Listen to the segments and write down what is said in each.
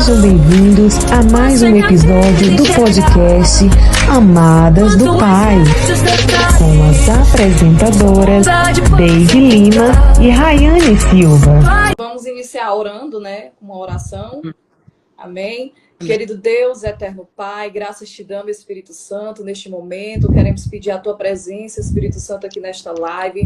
Sejam bem-vindos a mais um episódio do podcast Amadas do Pai, com as apresentadoras Deide Lima e Rayane Silva. Vamos iniciar orando, né? Uma oração. Amém. Querido Deus, eterno Pai, graças te damos, Espírito Santo, neste momento. Queremos pedir a tua presença, Espírito Santo, aqui nesta live.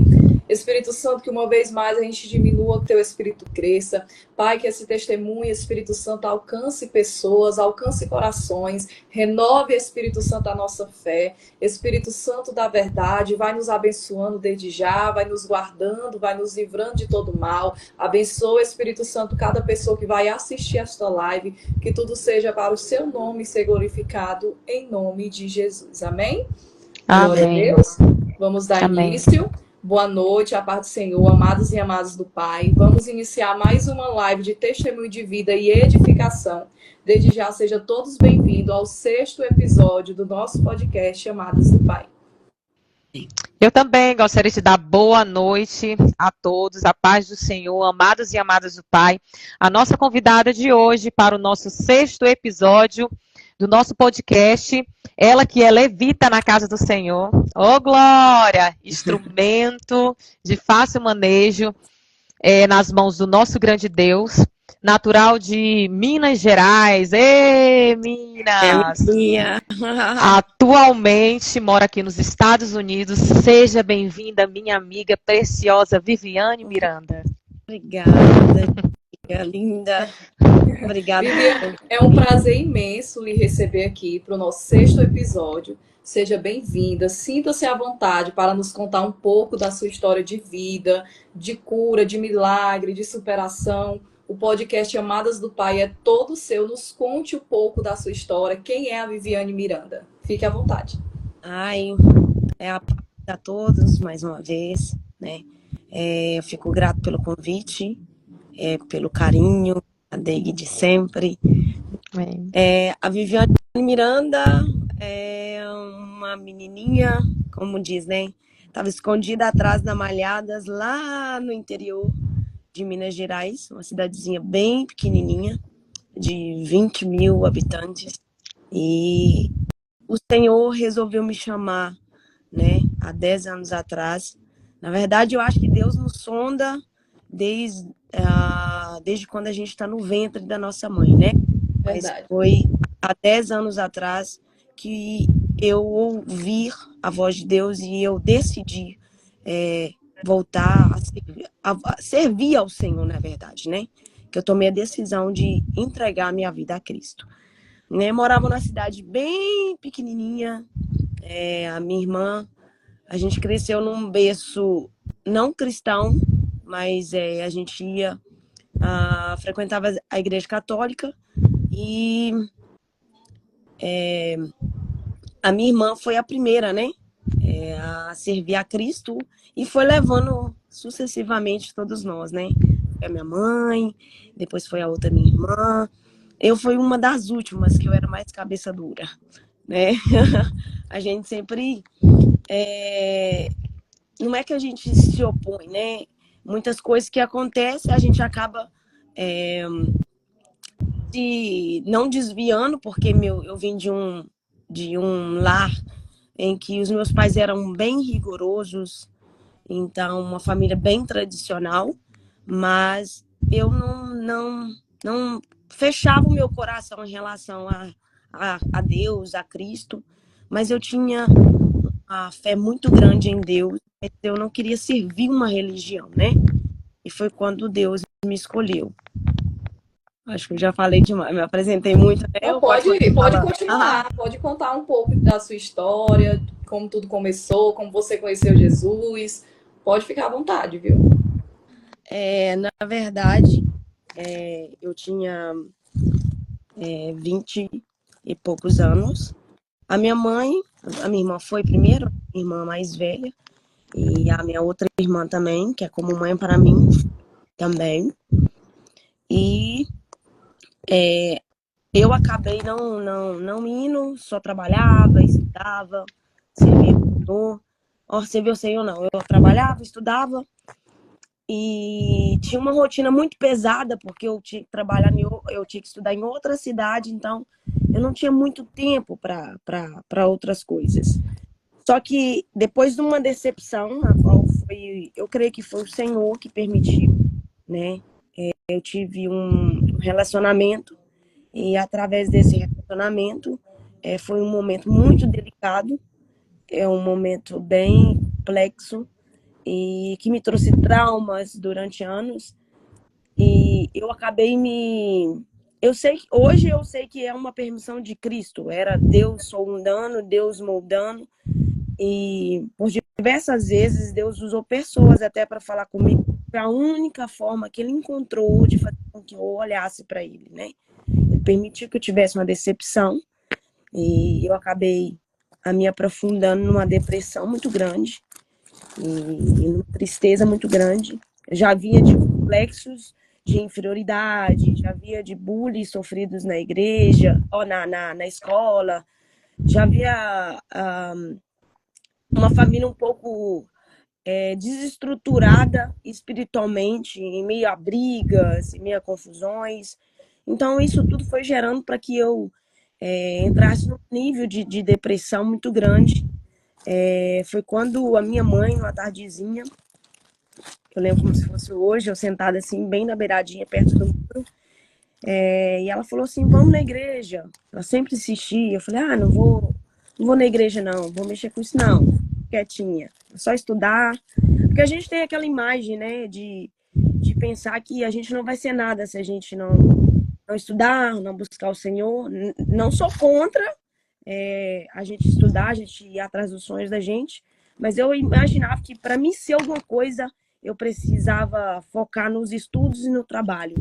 Espírito Santo, que uma vez mais a gente diminua, que teu Espírito cresça. Pai, que esse testemunho, Espírito Santo, alcance pessoas, alcance corações, renove, Espírito Santo, a nossa fé. Espírito Santo da verdade, vai nos abençoando desde já, vai nos guardando, vai nos livrando de todo mal. Abençoa, Espírito Santo, cada pessoa que vai assistir esta live, que tudo seja para o seu nome ser glorificado, em nome de Jesus. Amém? Glória a Deus. Vamos dar início. Boa noite, a paz do Senhor, amados e amadas do Pai. Vamos iniciar mais uma live de testemunho de vida e edificação. Desde já, sejam todos bem-vindos ao 6º episódio do nosso podcast Amados do Pai. Eu também gostaria de dar boa noite a todos, a paz do Senhor, amados e amadas do Pai. A nossa convidada de hoje para o nosso 6º episódio do nosso podcast, ela que é levita na casa do Senhor. Ô, glória! Instrumento de fácil manejo nas mãos do nosso grande Deus, natural de Minas Gerais. Ê, Minas! Atualmente mora aqui nos Estados Unidos. Seja bem-vinda, minha amiga preciosa Viviane Miranda. Obrigada, amiga linda. Obrigada. Viviane, é um prazer imenso lhe receber aqui para o nosso 6º episódio. Seja bem-vinda, sinta-se à vontade para nos contar um pouco da sua história de vida, de cura, de milagre, de superação. O podcast Amadas do Pai é todo seu. Nos conte um pouco da sua história. Quem é a Viviane Miranda? Fique à vontade. A paz a todos, mais uma vez, né? Eu fico grato pelo convite, pelo carinho, a Deide de sempre. A Viviane Miranda é uma menininha, como diz, né? Estava escondida atrás da Malhadas, lá no interior de Minas Gerais, uma cidadezinha bem pequenininha, de 20 mil habitantes. E o Senhor resolveu me chamar, né, há 10 anos atrás. Na verdade, eu acho que Deus nos sonda desde quando a gente está no ventre da nossa mãe, né? Verdade. Mas foi há 10 anos atrás que eu ouvi a voz de Deus e eu decidi voltar a servir ao Senhor, na verdade, né? Que eu tomei a decisão de entregar a minha vida a Cristo. Né? Morava numa cidade bem pequenininha. A minha irmã, a gente cresceu num berço não cristão, mas a gente frequentava a igreja católica e a minha irmã foi a primeira, né, a servir a Cristo e foi levando sucessivamente todos nós, né? Foi a minha mãe, depois foi a outra minha irmã. Eu fui uma das últimas, que eu era mais cabeça dura, né? A gente sempre... não é que a gente se opõe, né? Muitas coisas que acontecem, a gente acaba não desviando, porque eu vim de um lar em que os meus pais eram bem rigorosos, então uma família bem tradicional, mas eu não fechava o meu coração em relação a Deus, a Cristo, mas eu tinha a fé muito grande em Deus, eu não queria servir uma religião, né? E foi quando Deus me escolheu. Acho que eu já falei demais, me apresentei muito, né? Não, pode continuar, pode contar um pouco da sua história, como tudo começou, como você conheceu Jesus. Pode ficar à vontade, viu? Na verdade, eu tinha 20 e poucos anos. A minha irmã foi primeiro, a irmã mais velha, e a minha outra irmã também, que é como mãe para mim também. E eu acabei não indo, só trabalhava, estudava, servia o Senhor. Servia o Senhor não, eu trabalhava, estudava e tinha uma rotina muito pesada, porque eu tinha que trabalhar, eu tinha que estudar em outra cidade, então eu não tinha muito tempo para outras coisas. Só que depois de uma decepção, a qual foi, eu creio que foi o Senhor que permitiu, né? Eu tive um relacionamento e através desse relacionamento foi um momento muito delicado, é um momento bem complexo e que me trouxe traumas durante anos. E eu acabei me. Hoje eu sei que é uma permissão de Cristo, era Deus sondando, Deus moldando, e por diversas vezes Deus usou pessoas até para falar comigo. Foi a única forma que ele encontrou de fazer com que eu olhasse para ele, né? Ele permitiu que eu tivesse uma decepção e eu acabei me aprofundando numa depressão muito grande e numa tristeza muito grande. Eu já vinha de complexos de inferioridade, já havia de bullying sofridos na igreja, ou na escola, já havia uma família um pouco desestruturada espiritualmente, em meio a brigas, em meio a confusões. Então, isso tudo foi gerando para que eu entrasse num nível de depressão muito grande. Foi quando a minha mãe, numa tardezinha, eu lembro como se fosse hoje, eu sentada assim, bem na beiradinha, perto do muro, e ela falou assim, vamos na igreja. Ela sempre insistia, eu falei, não vou na igreja não, vou mexer com isso não, quietinha, é só estudar. Porque a gente tem aquela imagem, né, de pensar que a gente não vai ser nada se a gente não estudar, não buscar o Senhor. Não sou contra a gente estudar, a gente ir atrás dos sonhos da gente, mas eu imaginava que para mim ser alguma coisa, eu precisava focar nos estudos e no trabalho.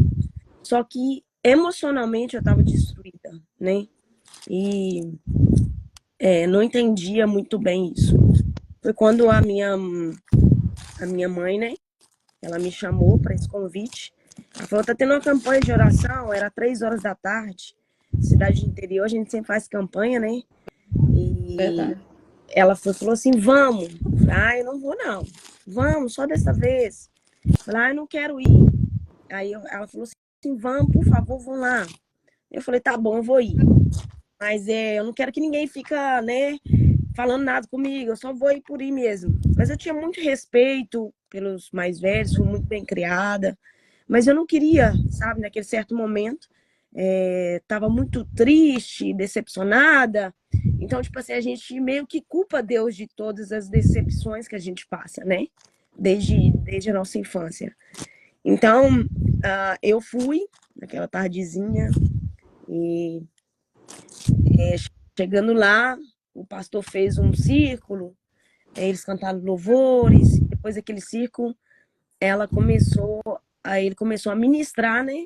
Só que emocionalmente eu estava destruída, né? E não entendia muito bem isso. Foi quando a minha mãe, né? Ela me chamou para esse convite. Ela falou, tá tendo uma campanha de oração, era 3 horas da tarde. Cidade interior, a gente sempre faz campanha, né? E Verdade. ela falou assim, vamos. Eu falei, eu não vou não. Vamos, só dessa vez. Eu falei, eu não quero ir. Aí ela falou assim, vamos, por favor, vão lá. Eu falei, tá bom, eu vou ir. Mas eu não quero que ninguém fica, né, falando nada comigo, eu só vou ir por ir mesmo. Mas eu tinha muito respeito pelos mais velhos, fui muito bem criada, mas eu não queria, sabe, naquele certo momento, estava muito triste, decepcionada, então, tipo assim, a gente meio que culpa Deus de todas as decepções que a gente passa, né, desde a nossa infância. Então, eu fui naquela tardezinha e chegando lá, o pastor fez um círculo, eles cantaram louvores, depois daquele círculo, ele começou a ministrar, né,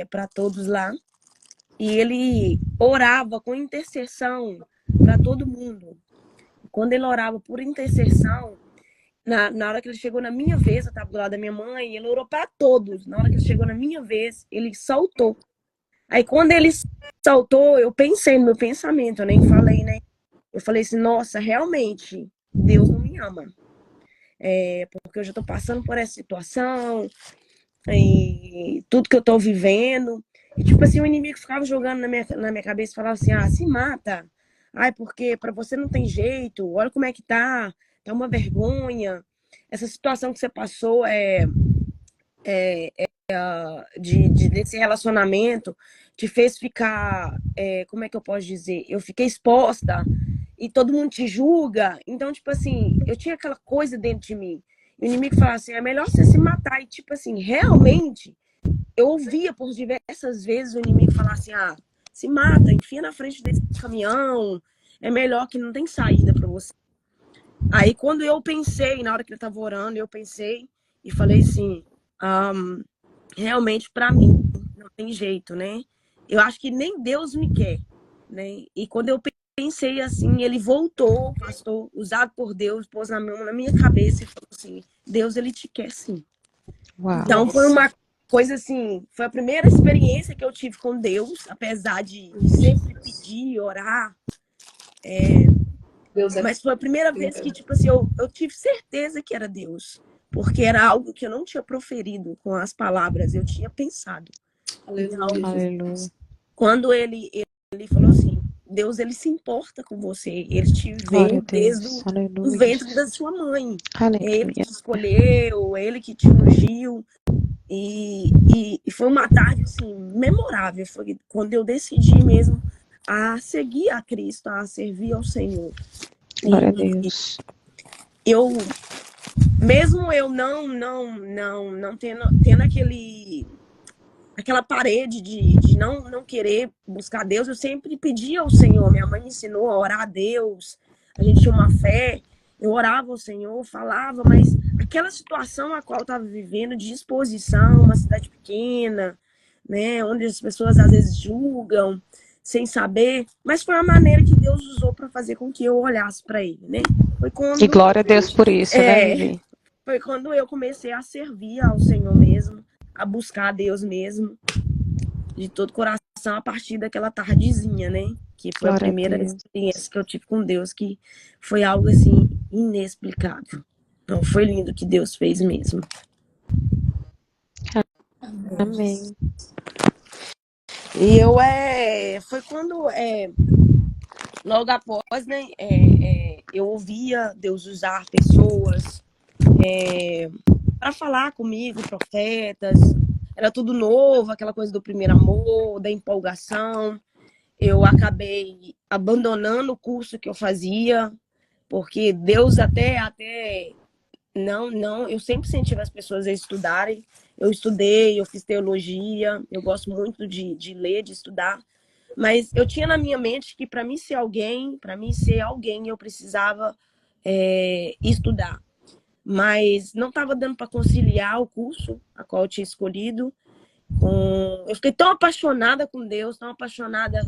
para todos lá, e ele orava com intercessão para todo mundo. Quando ele orava por intercessão, na hora que ele chegou na minha vez, eu estava do lado da minha mãe, ele orou para todos. Na hora que ele chegou na minha vez, ele saltou. Aí quando ele saltou, eu pensei no meu pensamento, eu nem falei, né? Eu falei assim, nossa, realmente, Deus não me ama. Porque eu já estou passando por essa situação, e tudo que eu estou vivendo. E tipo assim, o inimigo ficava jogando na minha cabeça e falava assim, se mata. Ai, porque para você não tem jeito, olha como é que tá uma vergonha. Essa situação que você passou desse relacionamento te fez ficar, como é que eu posso dizer? Eu fiquei exposta e todo mundo te julga. Então, tipo assim, eu tinha aquela coisa dentro de mim. E o inimigo falava assim, é melhor você se matar. E tipo assim, realmente, eu ouvia por diversas vezes o inimigo falar assim, se mata, enfia na frente desse caminhão, é melhor que não tem saída para você. Aí quando eu pensei, na hora que ele estava orando, eu pensei e falei assim, realmente para mim não tem jeito, né? Eu acho que nem Deus me quer, né? E quando eu pensei assim, ele voltou, pastor, usado por Deus, pôs a mão na minha cabeça e falou assim, Deus, ele te quer sim. Uau. Então foi uma coisa assim, foi a primeira experiência que eu tive com Deus, apesar de sempre pedir, orar, mas foi a primeira vez que, tipo assim, eu tive certeza que era Deus. porque era algo que eu não tinha proferido com as palavras, eu tinha pensado. Aleluia. Aleluia. Quando ele falou assim, Deus, ele se importa com você, ele te Glória vê a desde Deus. o Aleluia. ventre da sua mãe. É ele que Aleluia. te escolheu, é ele que te ungiu. E foi uma tarde, assim, memorável. Foi quando eu decidi mesmo a seguir a Cristo, a servir ao Senhor. Glória a E Deus. eu, mesmo eu não tendo aquela parede de não querer buscar Deus, eu sempre pedia ao Senhor. Minha mãe me ensinou a orar a Deus. A gente tinha uma fé. Eu orava ao Senhor, falava, mas aquela situação a qual eu estava vivendo, de exposição, uma cidade pequena, né, onde as pessoas às vezes julgam sem saber, mas foi a maneira que Deus usou para fazer com que eu olhasse para Ele, né? Foi E quando glória a Deus por isso, né, Vivi? foi quando eu comecei a servir ao Senhor mesmo, a buscar a Deus mesmo, de todo coração, a partir daquela tardezinha, né? Que foi a Glória a primeira Deus. experiência que eu tive com Deus, que foi algo, assim, inexplicável. Então, foi lindo que Deus fez mesmo. Amém. E foi quando, logo após, né, eu ouvia Deus usar pessoas para falar comigo, profetas. Era tudo novo, aquela coisa do primeiro amor, da empolgação. Eu acabei abandonando o curso que eu fazia, porque Deus até não, eu sempre incentivo as pessoas a estudarem. Eu estudei, eu fiz teologia, eu gosto muito de ler, de estudar, mas eu tinha na minha mente que para mim ser alguém, eu precisava estudar. Mas não estava dando para conciliar o curso a qual eu tinha escolhido. Eu fiquei tão apaixonada com Deus, tão apaixonada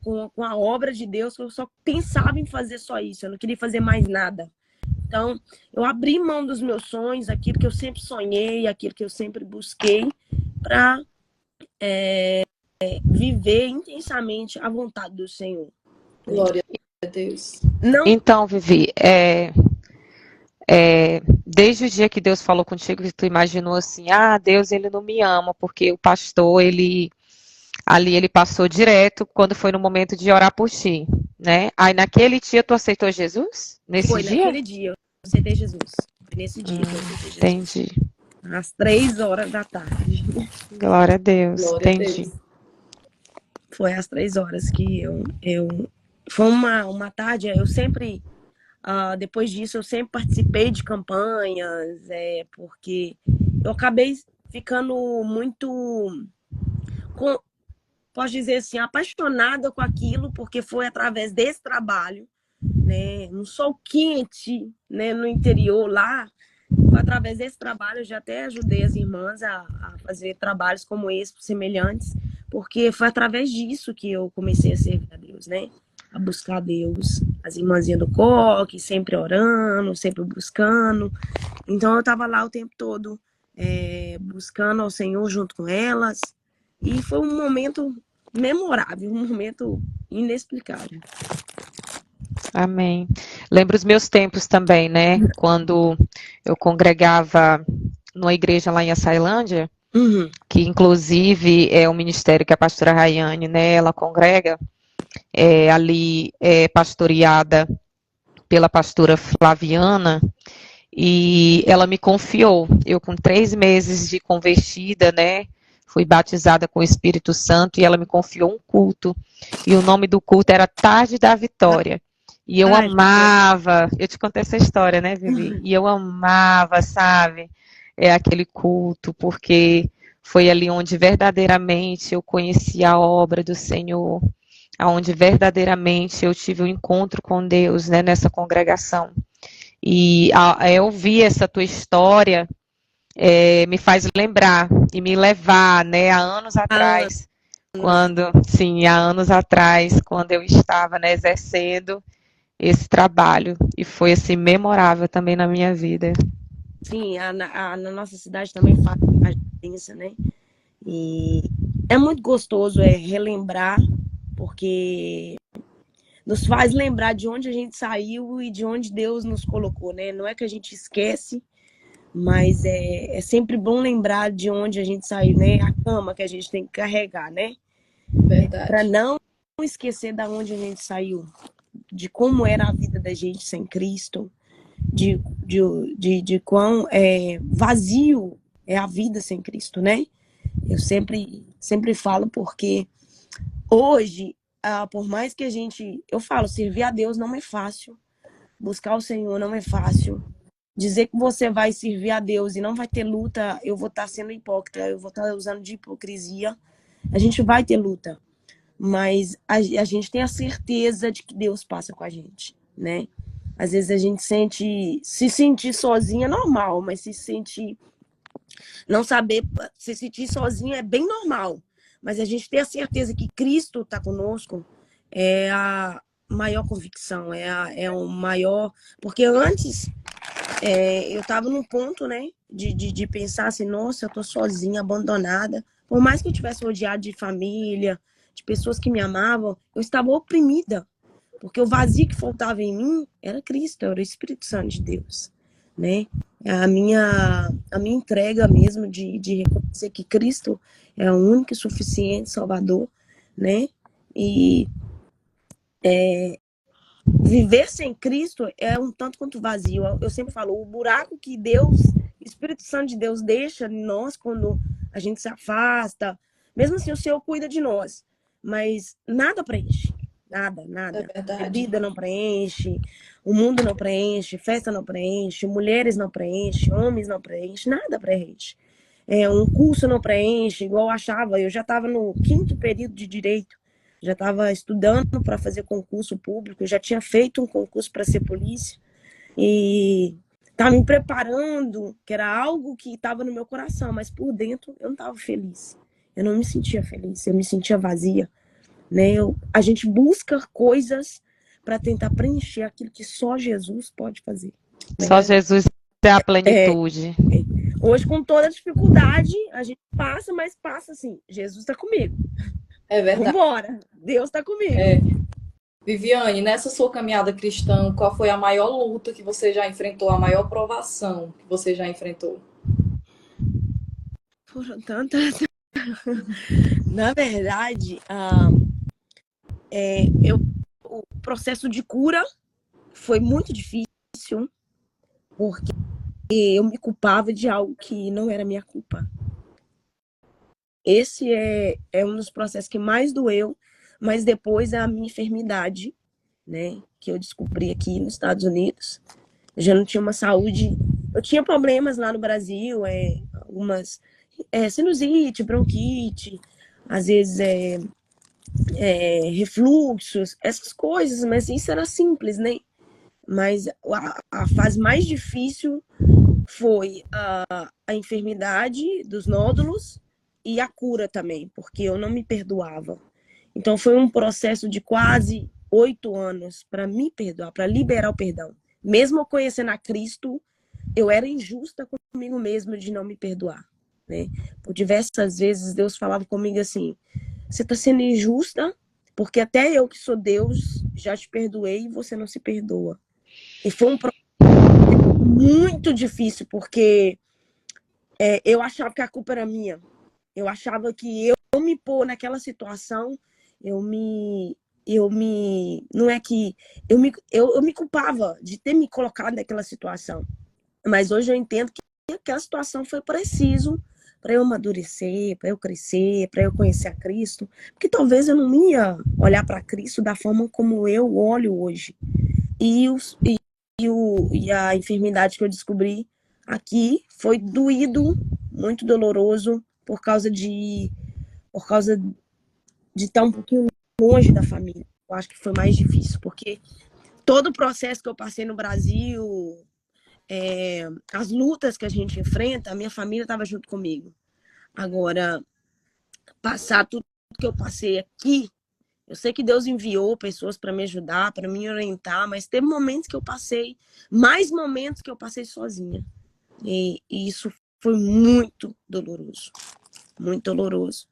com a obra de Deus, que eu só pensava em fazer só isso, eu não queria fazer mais nada. Então, eu abri mão dos meus sonhos, aquilo que eu sempre sonhei, aquilo que eu sempre busquei, para viver intensamente a vontade do Senhor. Glória a Deus. Não, Então, Vivi, desde o dia que Deus falou contigo, que tu imaginou assim, Deus, ele não me ama, porque o pastor, ele passou direto quando foi no momento de orar por ti, né? Aí naquele dia tu aceitou Jesus? Nesse foi dia? naquele dia, eu aceitei Jesus. Foi nesse dia que eu aceitei Jesus. Entendi. Às 3h da tarde. Glória a Deus. Glória a Entendi. Deus. Foi às 3h que foi uma tarde, eu sempre, depois disso, eu sempre participei de campanhas, porque eu acabei ficando muito, posso dizer assim, apaixonada com aquilo, porque foi através desse trabalho, né, no sol quente, né, no interior lá. Através desse trabalho, eu já até ajudei as irmãs a fazer trabalhos como esse, semelhantes, porque foi através disso que eu comecei a servir a Deus, né? A buscar a Deus. As irmãzinhas do coque, sempre orando, sempre buscando. Então, eu estava lá o tempo todo buscando ao Senhor junto com elas. E foi um momento memorável, um momento inexplicável. Amém. Lembro os meus tempos também, né? Quando eu congregava numa igreja lá em Açailândia, que inclusive é um ministério que a pastora Rayane, né, ela congrega, ali pastoreada pela pastora Flaviana, e ela me confiou. Eu com 3 meses de convertida, né, fui batizada com o Espírito Santo, e ela me confiou um culto, e o nome do culto era Tarde da Vitória. E eu amava, eu te contei essa história, né, Vivi? E eu amava, sabe, aquele culto, porque foi ali onde verdadeiramente eu conheci a obra do Senhor, onde verdadeiramente eu tive um encontro com Deus, né, nessa congregação. E ouvir essa tua história me faz lembrar e me levar, né, há anos atrás, quando eu estava, né, exercendo esse trabalho, e foi assim memorável também na minha vida. Sim, na nossa cidade também faz a diferença, né? E é muito gostoso relembrar, porque nos faz lembrar de onde a gente saiu e de onde Deus nos colocou, né? Não é que a gente esquece, Mas é sempre bom lembrar de onde a gente saiu, né? A cama que a gente tem que carregar, né? Para Verdade. não esquecer da onde a gente saiu, de como era a vida da gente sem Cristo, de quão vazio é a vida sem Cristo, né? Eu sempre falo porque hoje, por mais que eu falo, servir a Deus não é fácil, buscar o Senhor não é fácil, dizer que você vai servir a Deus e não vai ter luta, eu vou estar sendo hipócrita, eu vou estar usando de hipocrisia, a gente vai ter luta, mas a gente tem a certeza de que Deus passa com a gente, né? Às vezes a gente se sentir sozinha é normal, mas não saber se sentir sozinha é bem normal. Mas a gente ter a certeza que Cristo está conosco é a maior convicção, é o maior. Porque antes eu estava num ponto, né, de pensar assim, nossa, eu tô sozinha, abandonada. Por mais que eu tivesse rodeado de família, de pessoas que me amavam, eu estava oprimida. Porque o vazio que faltava em mim era Cristo, era o Espírito Santo de Deus, né? A minha entrega mesmo de reconhecer que Cristo é o único e suficiente Salvador, né? E viver sem Cristo é um tanto quanto vazio. Eu sempre falo, o buraco que Deus, o Espírito Santo de Deus deixa em nós quando a gente se afasta, mesmo assim o Senhor cuida de nós, mas nada preenche. Nada, É nada. verdade. Bebida não preenche, o mundo não preenche, festa não preenche, mulheres não preenche, homens não preenche, nada preenche. Um curso não preenche, igual eu achava. Eu já estava no 5º período de Direito, já estava estudando para fazer concurso público, já tinha feito um concurso para ser polícia e estava me preparando, que era algo que estava no meu coração, mas por dentro eu não estava feliz. Eu não me sentia feliz, eu me sentia vazia, né? A gente busca coisas para tentar preencher aquilo que só Jesus pode fazer. Só Jesus é a plenitude. Hoje, com toda a dificuldade, a gente passa, mas passa assim, Jesus está comigo. É verdade. Vambora, Deus está comigo. Viviane, nessa sua caminhada cristã, qual foi a maior luta que você já enfrentou, a maior provação que você já enfrentou? Foram tantas. Na verdade, o processo de cura foi muito difícil, porque eu me culpava de algo que não era minha culpa. Esse é um dos processos que mais doeu, mas depois a minha enfermidade, né, que eu descobri aqui nos Estados Unidos. Eu já não tinha uma saúde. Eu tinha problemas lá no Brasil, algumas sinusite, bronquite, às vezes refluxos, essas coisas, mas isso era simples, né? Mas a fase mais difícil foi a enfermidade dos nódulos e a cura também, porque eu não me perdoava. Então foi um processo de quase 8 anos para me perdoar, para liberar o perdão. Mesmo conhecendo a Cristo, eu era injusta comigo mesma de não me perdoar, né? Por diversas vezes Deus falava comigo assim, você está sendo injusta, porque até eu que sou Deus já te perdoei e você não se perdoa. E foi um processo muito difícil, porque eu achava que a culpa era minha. Eu achava que eu me pôr naquela situação, não é que eu me culpava de ter me colocado naquela situação. Mas hoje eu entendo que aquela situação foi preciso para eu amadurecer, para eu crescer, para eu conhecer a Cristo, porque talvez eu não ia olhar para Cristo da forma como eu olho hoje. E a enfermidade que eu descobri aqui foi doído, muito doloroso, por causa de estar um pouquinho longe da família. Eu acho que foi mais difícil, porque todo o processo que eu passei no Brasil, as lutas que a gente enfrenta, a minha família estava junto comigo. Agora, passar tudo que eu passei aqui, eu sei que Deus enviou pessoas para me ajudar, para me orientar, mas teve momentos que eu passei, mais momentos que eu passei sozinha. E isso foi muito doloroso, muito doloroso.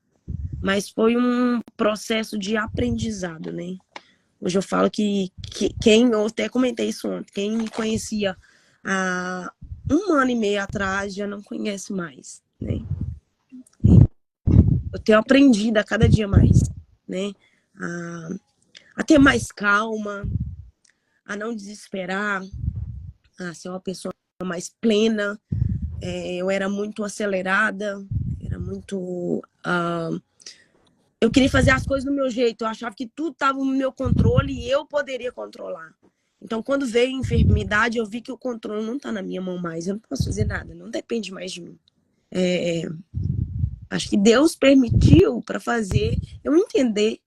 Mas foi um processo de aprendizado, né? Hoje eu falo que eu até comentei isso ontem, quem me conhecia há 1 ano e meio atrás já não conhece mais, né? Eu tenho aprendido a cada dia mais, né? A ter mais calma, a não desesperar, a ser uma pessoa mais plena. Eu era muito acelerada, era muito... eu queria fazer as coisas do meu jeito, eu achava que tudo estava no meu controle e eu poderia controlar. Então, quando veio a enfermidade, eu vi que o controle não está na minha mão mais, eu não posso fazer nada, não depende mais de mim. Acho que Deus permitiu para fazer eu entender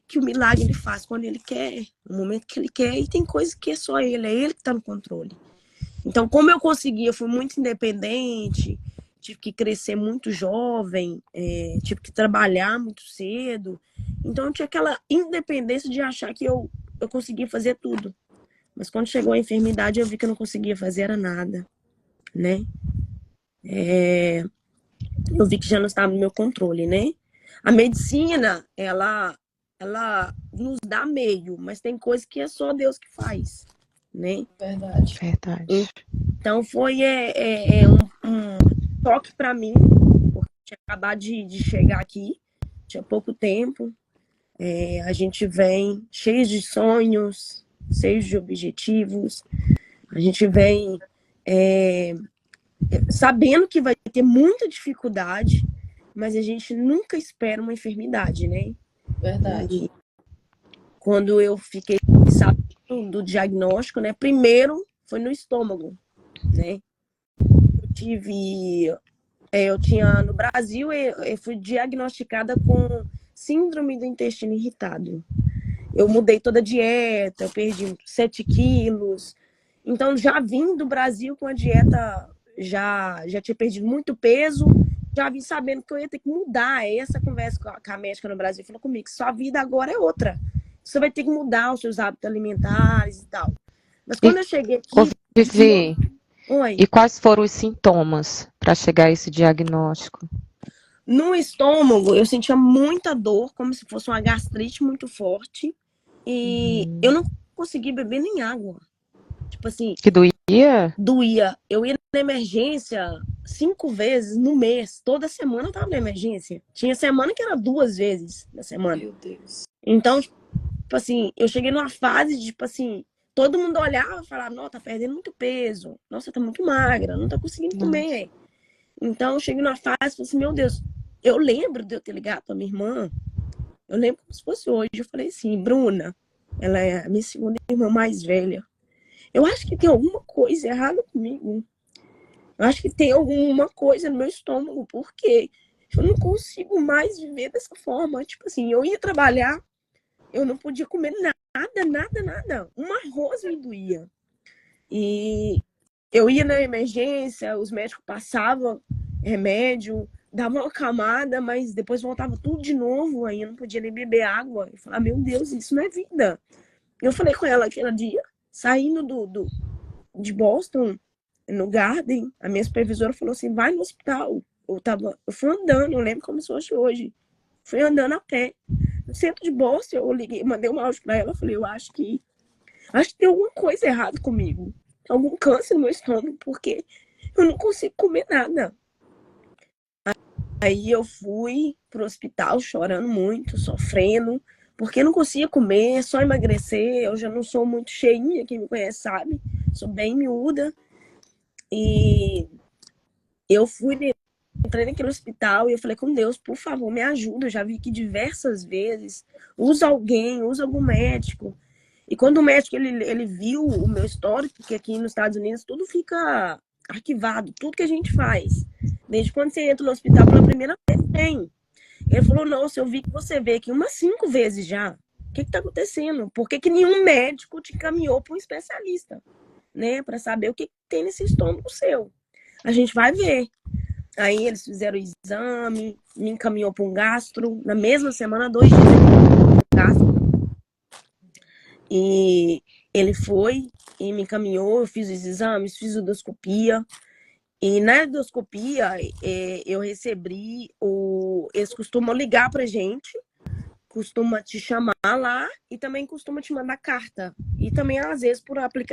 que o milagre ele faz quando ele quer, no momento que ele quer, e tem coisas que é só ele, é ele que está no controle. Então, como eu consegui, eu fui muito independente, tive que crescer muito jovem, tive que trabalhar muito cedo. Então, eu tinha aquela independência de achar que eu conseguia fazer tudo. Mas quando chegou a enfermidade, eu vi que eu não conseguia fazer era nada, né? Eu vi que já não estava no meu controle, né? A medicina, ela nos dá meio, mas tem coisas que é só Deus que faz, né? Verdade. Verdade. Então foi um toque para mim, porque eu tinha acabado de chegar aqui, tinha pouco tempo. A gente vem cheio de sonhos, cheio de objetivos. A gente vem sabendo que vai ter muita dificuldade, mas a gente nunca espera uma enfermidade, né? Verdade. E quando eu fiquei sabendo do diagnóstico, né? Primeiro foi no estômago, né? Eu tinha no Brasil, eu fui diagnosticada com síndrome do intestino irritado. Eu mudei toda a dieta, eu perdi 7 quilos. Então, já vim do Brasil com a dieta, já tinha perdido muito peso, já vim sabendo que eu ia ter que mudar. Essa conversa com a médica no Brasil falou comigo, sua vida agora é outra. Você vai ter que mudar os seus hábitos alimentares e tal. Mas quando eu cheguei aqui... Vivi, Oi. e quais foram os sintomas para chegar a esse diagnóstico? No estômago, eu sentia muita dor, como se fosse uma gastrite muito forte. E eu não conseguia beber nem água. Tipo assim... Que doía? Doía. Eu ia na emergência 5 vezes no mês. Toda semana eu tava na emergência. Tinha semana que era 2 vezes na semana. Meu Deus. Então, tipo assim, eu cheguei numa fase de, tipo assim, todo mundo olhava e falava, nossa, tá perdendo muito peso. Nossa, tá muito magra, não tá conseguindo comer. Então, eu cheguei numa fase e falei assim, meu Deus, eu lembro de eu ter ligado pra minha irmã. Eu lembro como se fosse hoje. Eu falei assim, Bruna, ela é a minha segunda irmã mais velha. Eu acho que tem alguma coisa errada comigo. Eu acho que tem alguma coisa no meu estômago, porque eu não consigo mais viver dessa forma. Tipo assim, eu ia trabalhar, eu não podia comer nada. Um arroz me doía. E eu ia na emergência, os médicos passavam remédio, davam uma camada, mas depois voltava tudo de novo, aí eu não podia nem beber água. Eu falava, meu Deus, isso não é vida. Eu falei com ela aquele dia, saindo de Boston, no Garden, a minha supervisora falou assim, vai no hospital. Eu fui andando, eu lembro como se fosse hoje. Fui andando a pé. No centro de Boston, eu liguei, mandei um áudio pra ela, falei, eu acho que tem alguma coisa errada comigo. Algum câncer no meu estômago, porque eu não consigo comer nada. Aí eu fui pro hospital chorando muito, sofrendo, porque não conseguia comer, só emagrecer. Eu já não sou muito cheinha, quem me conhece sabe. Sou bem miúda. E eu entrei naquele hospital e eu falei com Deus, por favor, me ajuda. Eu já vi que diversas vezes, usa algum médico. E quando o médico ele viu o meu histórico, porque aqui nos Estados Unidos tudo fica arquivado, tudo que a gente faz. Desde quando você entra no hospital pela primeira vez, tem. Ele falou, nossa, eu vi que você veio aqui umas 5 vezes já. O que tá acontecendo? Por que nenhum médico te encaminhou para um especialista? Né? Para saber o que tem nesse estômago seu. A gente vai ver. Aí eles fizeram o exame, me encaminhou para um gastro. Na mesma semana, 2 dias de gastro. E ele foi e me encaminhou, eu fiz os exames, fiz endoscopia. E na endoscopia, eu recebi eles costumam ligar pra gente, costuma te chamar lá e também costuma te mandar carta. E também, às vezes,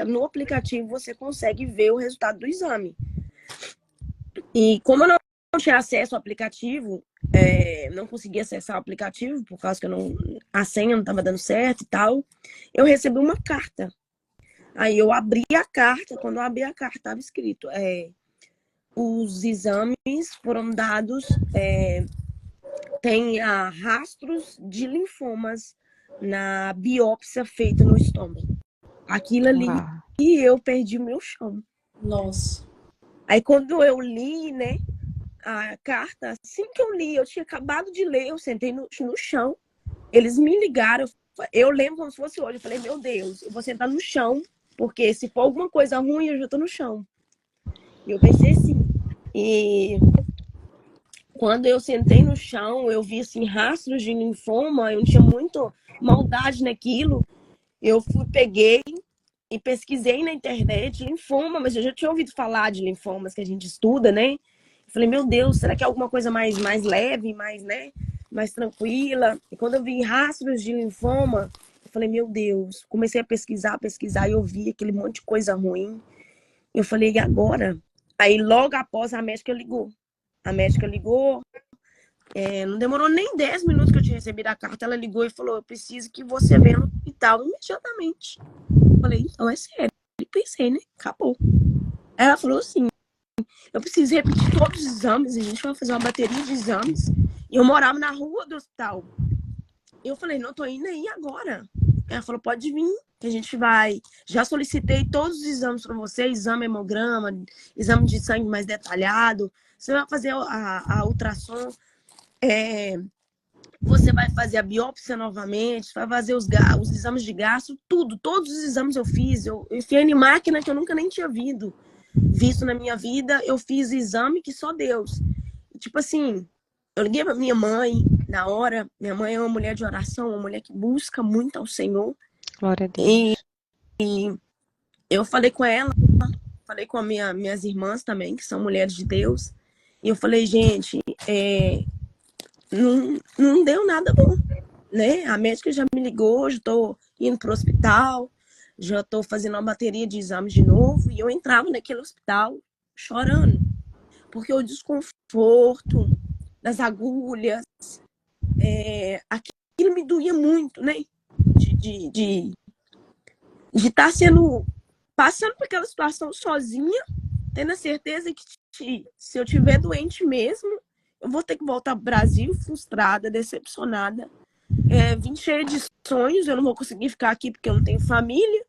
no aplicativo, você consegue ver o resultado do exame. E como eu não tinha acesso ao aplicativo, não conseguia acessar o aplicativo, por causa que a senha não estava dando certo e tal, eu recebi uma carta. Aí eu abri a carta, quando eu abri a carta, estava escrito, os exames foram dados, tem rastros de linfomas na biópsia feita no estômago. Aquilo ali, e eu perdi o meu chão. Nossa. Aí quando eu li, né, a carta, assim que eu li, eu tinha acabado de ler, eu sentei no chão, eles me ligaram, eu lembro como se fosse hoje, eu falei, meu Deus, eu vou sentar no chão, porque se for alguma coisa ruim, eu já tô no chão. E eu pensei assim, e quando eu sentei no chão, eu vi assim, rastros de linfoma, eu não tinha muita maldade naquilo, eu peguei e pesquisei na internet linfoma, mas eu já tinha ouvido falar de linfomas que a gente estuda, né? Eu falei, meu Deus, será que é alguma coisa mais leve, mais tranquila? E quando eu vi rastros de linfoma, eu falei, meu Deus, comecei a pesquisar, e eu vi aquele monte de coisa ruim. Eu falei, e agora? Aí logo após a médica ligou. A médica ligou, não demorou nem 10 minutos que eu tinha recebido a carta, ela ligou e falou, eu preciso que você venha no hospital imediatamente. Eu falei, então é sério. Eu pensei, né? Acabou. Ela falou assim, eu preciso repetir todos os exames, a gente vai fazer uma bateria de exames. E eu morava na rua do hospital. Eu falei, não, tô indo aí agora. Ela falou, pode vir, que a gente vai. Já solicitei todos os exames para você, exame hemograma, exame de sangue mais detalhado. Você vai fazer a ultrassom, você vai fazer a biópsia novamente, vai fazer os exames de gastro, tudo, todos os exames eu fiz. Eu enfiei em máquina que eu nunca nem tinha visto na minha vida. Eu fiz exame que só Deus. E, tipo assim, eu liguei pra minha mãe na hora. Minha mãe é uma mulher de oração, uma mulher que busca muito ao Senhor. Glória a Deus. E eu falei com ela, falei com minhas irmãs também, que são mulheres de Deus. E eu falei, gente, não deu nada bom, né? A médica já me ligou, já estou indo para o hospital, já estou fazendo uma bateria de exames de novo, e eu entrava naquele hospital chorando, porque o desconforto das agulhas, aquilo me doía muito, né? De estar passando por aquela situação sozinha, tendo a certeza que se eu tiver doente mesmo, eu vou ter que voltar para o Brasil frustrada, decepcionada, vim cheia de sonhos, eu não vou conseguir ficar aqui porque eu não tenho família,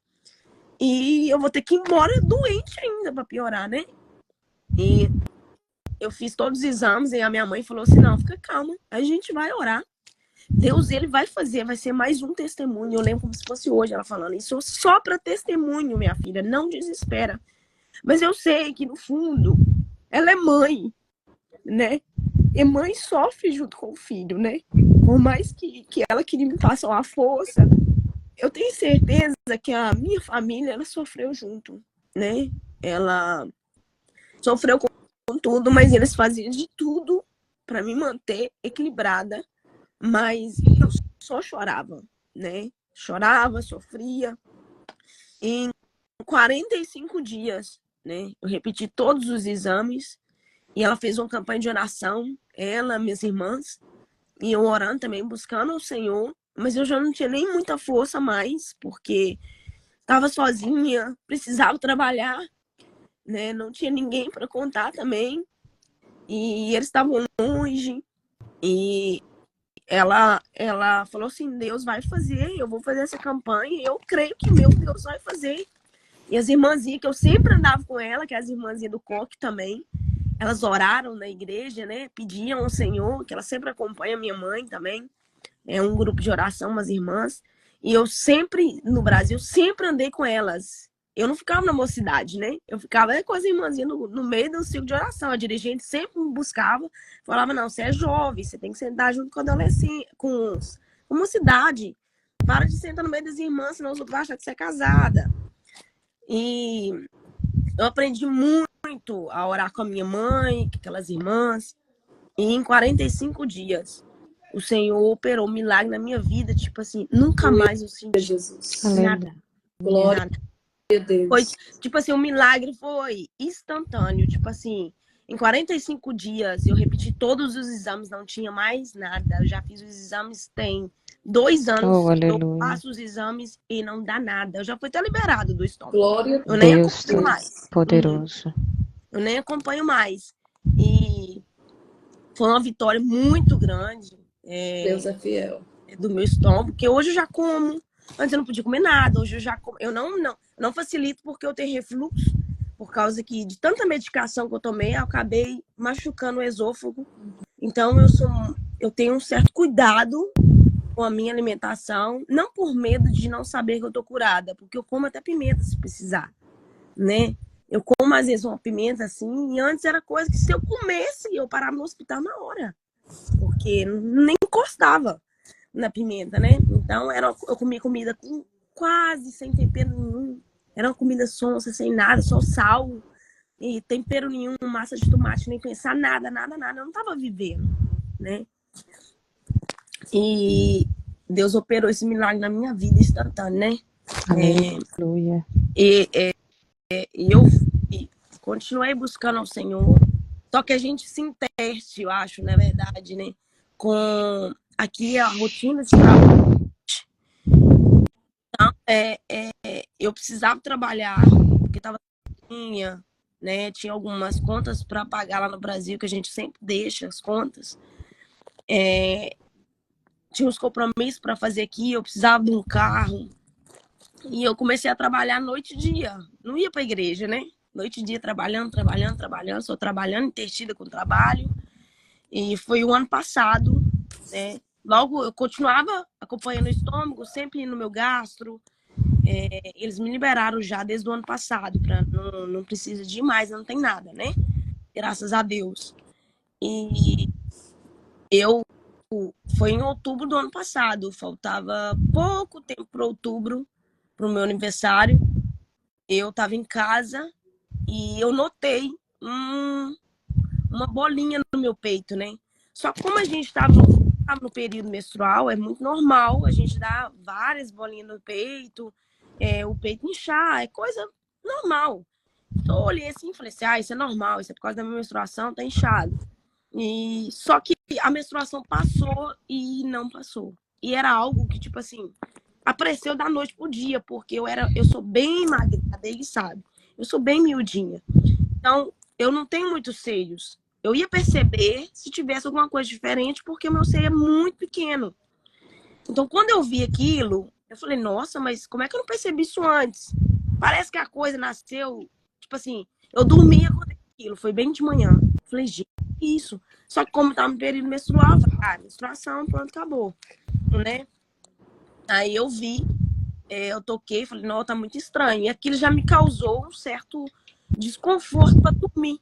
e eu vou ter que ir embora doente ainda para piorar, né? E eu fiz todos os exames e a minha mãe falou assim, não, fica calma, a gente vai orar. Deus, ele vai fazer, vai ser mais um testemunho. Eu lembro como se fosse hoje ela falando, isso só para testemunho, minha filha, não desespera. Mas eu sei que no fundo, ela é mãe, né? E mãe sofre junto com o filho, né? Por mais que ela queria me passar uma força, eu tenho certeza que a minha família, ela sofreu junto, né? Ela sofreu com tudo, mas eles faziam de tudo para me manter equilibrada. Mas eu só chorava, né? Chorava, sofria. Em 45 dias, né? Eu repeti todos os exames. E ela fez uma campanha de oração, ela, minhas irmãs, e eu orando também, buscando o Senhor, mas eu já não tinha nem muita força mais, porque estava sozinha, precisava trabalhar, né? Não tinha ninguém para contar também, e eles estavam longe, e ela falou assim, Deus vai fazer, eu vou fazer essa campanha, e eu creio que meu Deus vai fazer. E as irmãzinhas, que eu sempre andava com ela, que é as irmãzinhas do coque também, elas oraram na igreja, né? Pediam ao Senhor, que ela sempre acompanha minha mãe também. É um grupo de oração, umas irmãs. E eu sempre, no Brasil, sempre andei com elas. Eu não ficava na mocidade, né? Eu ficava com as irmãzinhas no meio do ciclo de oração. A dirigente sempre me buscava, falava, não, você é jovem, você tem que sentar junto com adolescente, com mocidade. Para de sentar no meio das irmãs, senão os outros vão achar que você é casada. E eu aprendi muito a orar com a minha mãe, com aquelas irmãs. E em 45 dias, o Senhor operou um milagre na minha vida. Tipo assim, nunca mais eu senti Jesus. nada. Glória Nada. a Deus. Foi, tipo assim, o milagre foi instantâneo. Tipo assim, em 45 dias eu repeti todos os exames, não tinha mais nada. Eu já fiz os exames tem 2 anos. Oh, Eu aleluia. faço os exames e não dá nada. Eu já fui até liberado do estômago. Glória a Eu nem Deus acompanho mais. poderoso. Eu nem acompanho mais. E foi uma vitória muito grande. Deus é fiel. Do meu estômago, porque hoje eu já como. Antes eu não podia comer nada, hoje eu já como. Eu não facilito porque eu tenho refluxo, por causa que de tanta medicação que eu tomei, eu acabei machucando o esôfago. Então eu tenho um certo cuidado com a minha alimentação, não por medo de não saber que eu tô curada, porque eu como até pimenta se precisar, né? Eu como às vezes uma pimenta assim, e antes era coisa que se eu comesse, eu parava no hospital na hora, porque nem encostava na pimenta, né? Então eu comia comida com quase sem tempero nenhum. Era uma comida sonsa, sem nada, só sal e tempero nenhum, massa de tomate, nem pensar nada. Eu não tava vivendo, né? E Deus operou esse milagre na minha vida instantâneo, né? Aleluia. E eu continuei buscando ao Senhor. Só que a gente se interte, eu acho, na verdade, né? Com aqui a rotina de trabalho. Então, eu precisava trabalhar, porque estava sozinha, né? Tinha algumas contas para pagar lá no Brasil, que a gente sempre deixa as contas. Tinha uns compromissos para fazer aqui, eu precisava de um carro. E eu comecei a trabalhar noite e dia. Não ia para a igreja, né? Noite e dia trabalhando, só trabalhando, entretida com o trabalho. E foi o ano passado, né? Logo, eu continuava acompanhando o estômago, sempre no meu gastro. Eles me liberaram já desde o ano passado, para não precisa de mais, não tem nada, né? Graças a Deus. E foi em outubro do ano passado, faltava pouco tempo para outubro, para o meu aniversário. Eu estava em casa e eu notei uma bolinha no meu peito, né? Só que como a gente estava no período menstrual, é muito normal a gente dar várias bolinhas no peito, o peito inchar, é coisa normal. Então eu olhei assim e falei assim, isso é normal, isso é por causa da minha menstruação, tá inchado. E só que a menstruação passou e não passou. E era algo que, tipo assim, apareceu da noite pro dia, porque eu sou bem magra, ele sabe. Eu sou bem miudinha. Então, eu não tenho muitos seios. Eu ia perceber se tivesse alguma coisa diferente, porque o meu seio é muito pequeno. Então, quando eu vi aquilo, eu falei, nossa, mas como é que eu não percebi isso antes? Parece que a coisa nasceu, tipo assim, eu dormia com aquilo, foi bem de manhã. Eu falei, gente, isso. Só que como estava no período menstrual, eu falei, menstruação, pronto, acabou, né? Aí eu vi, eu toquei, falei, não, tá muito estranho. E aquilo já me causou um certo desconforto para dormir.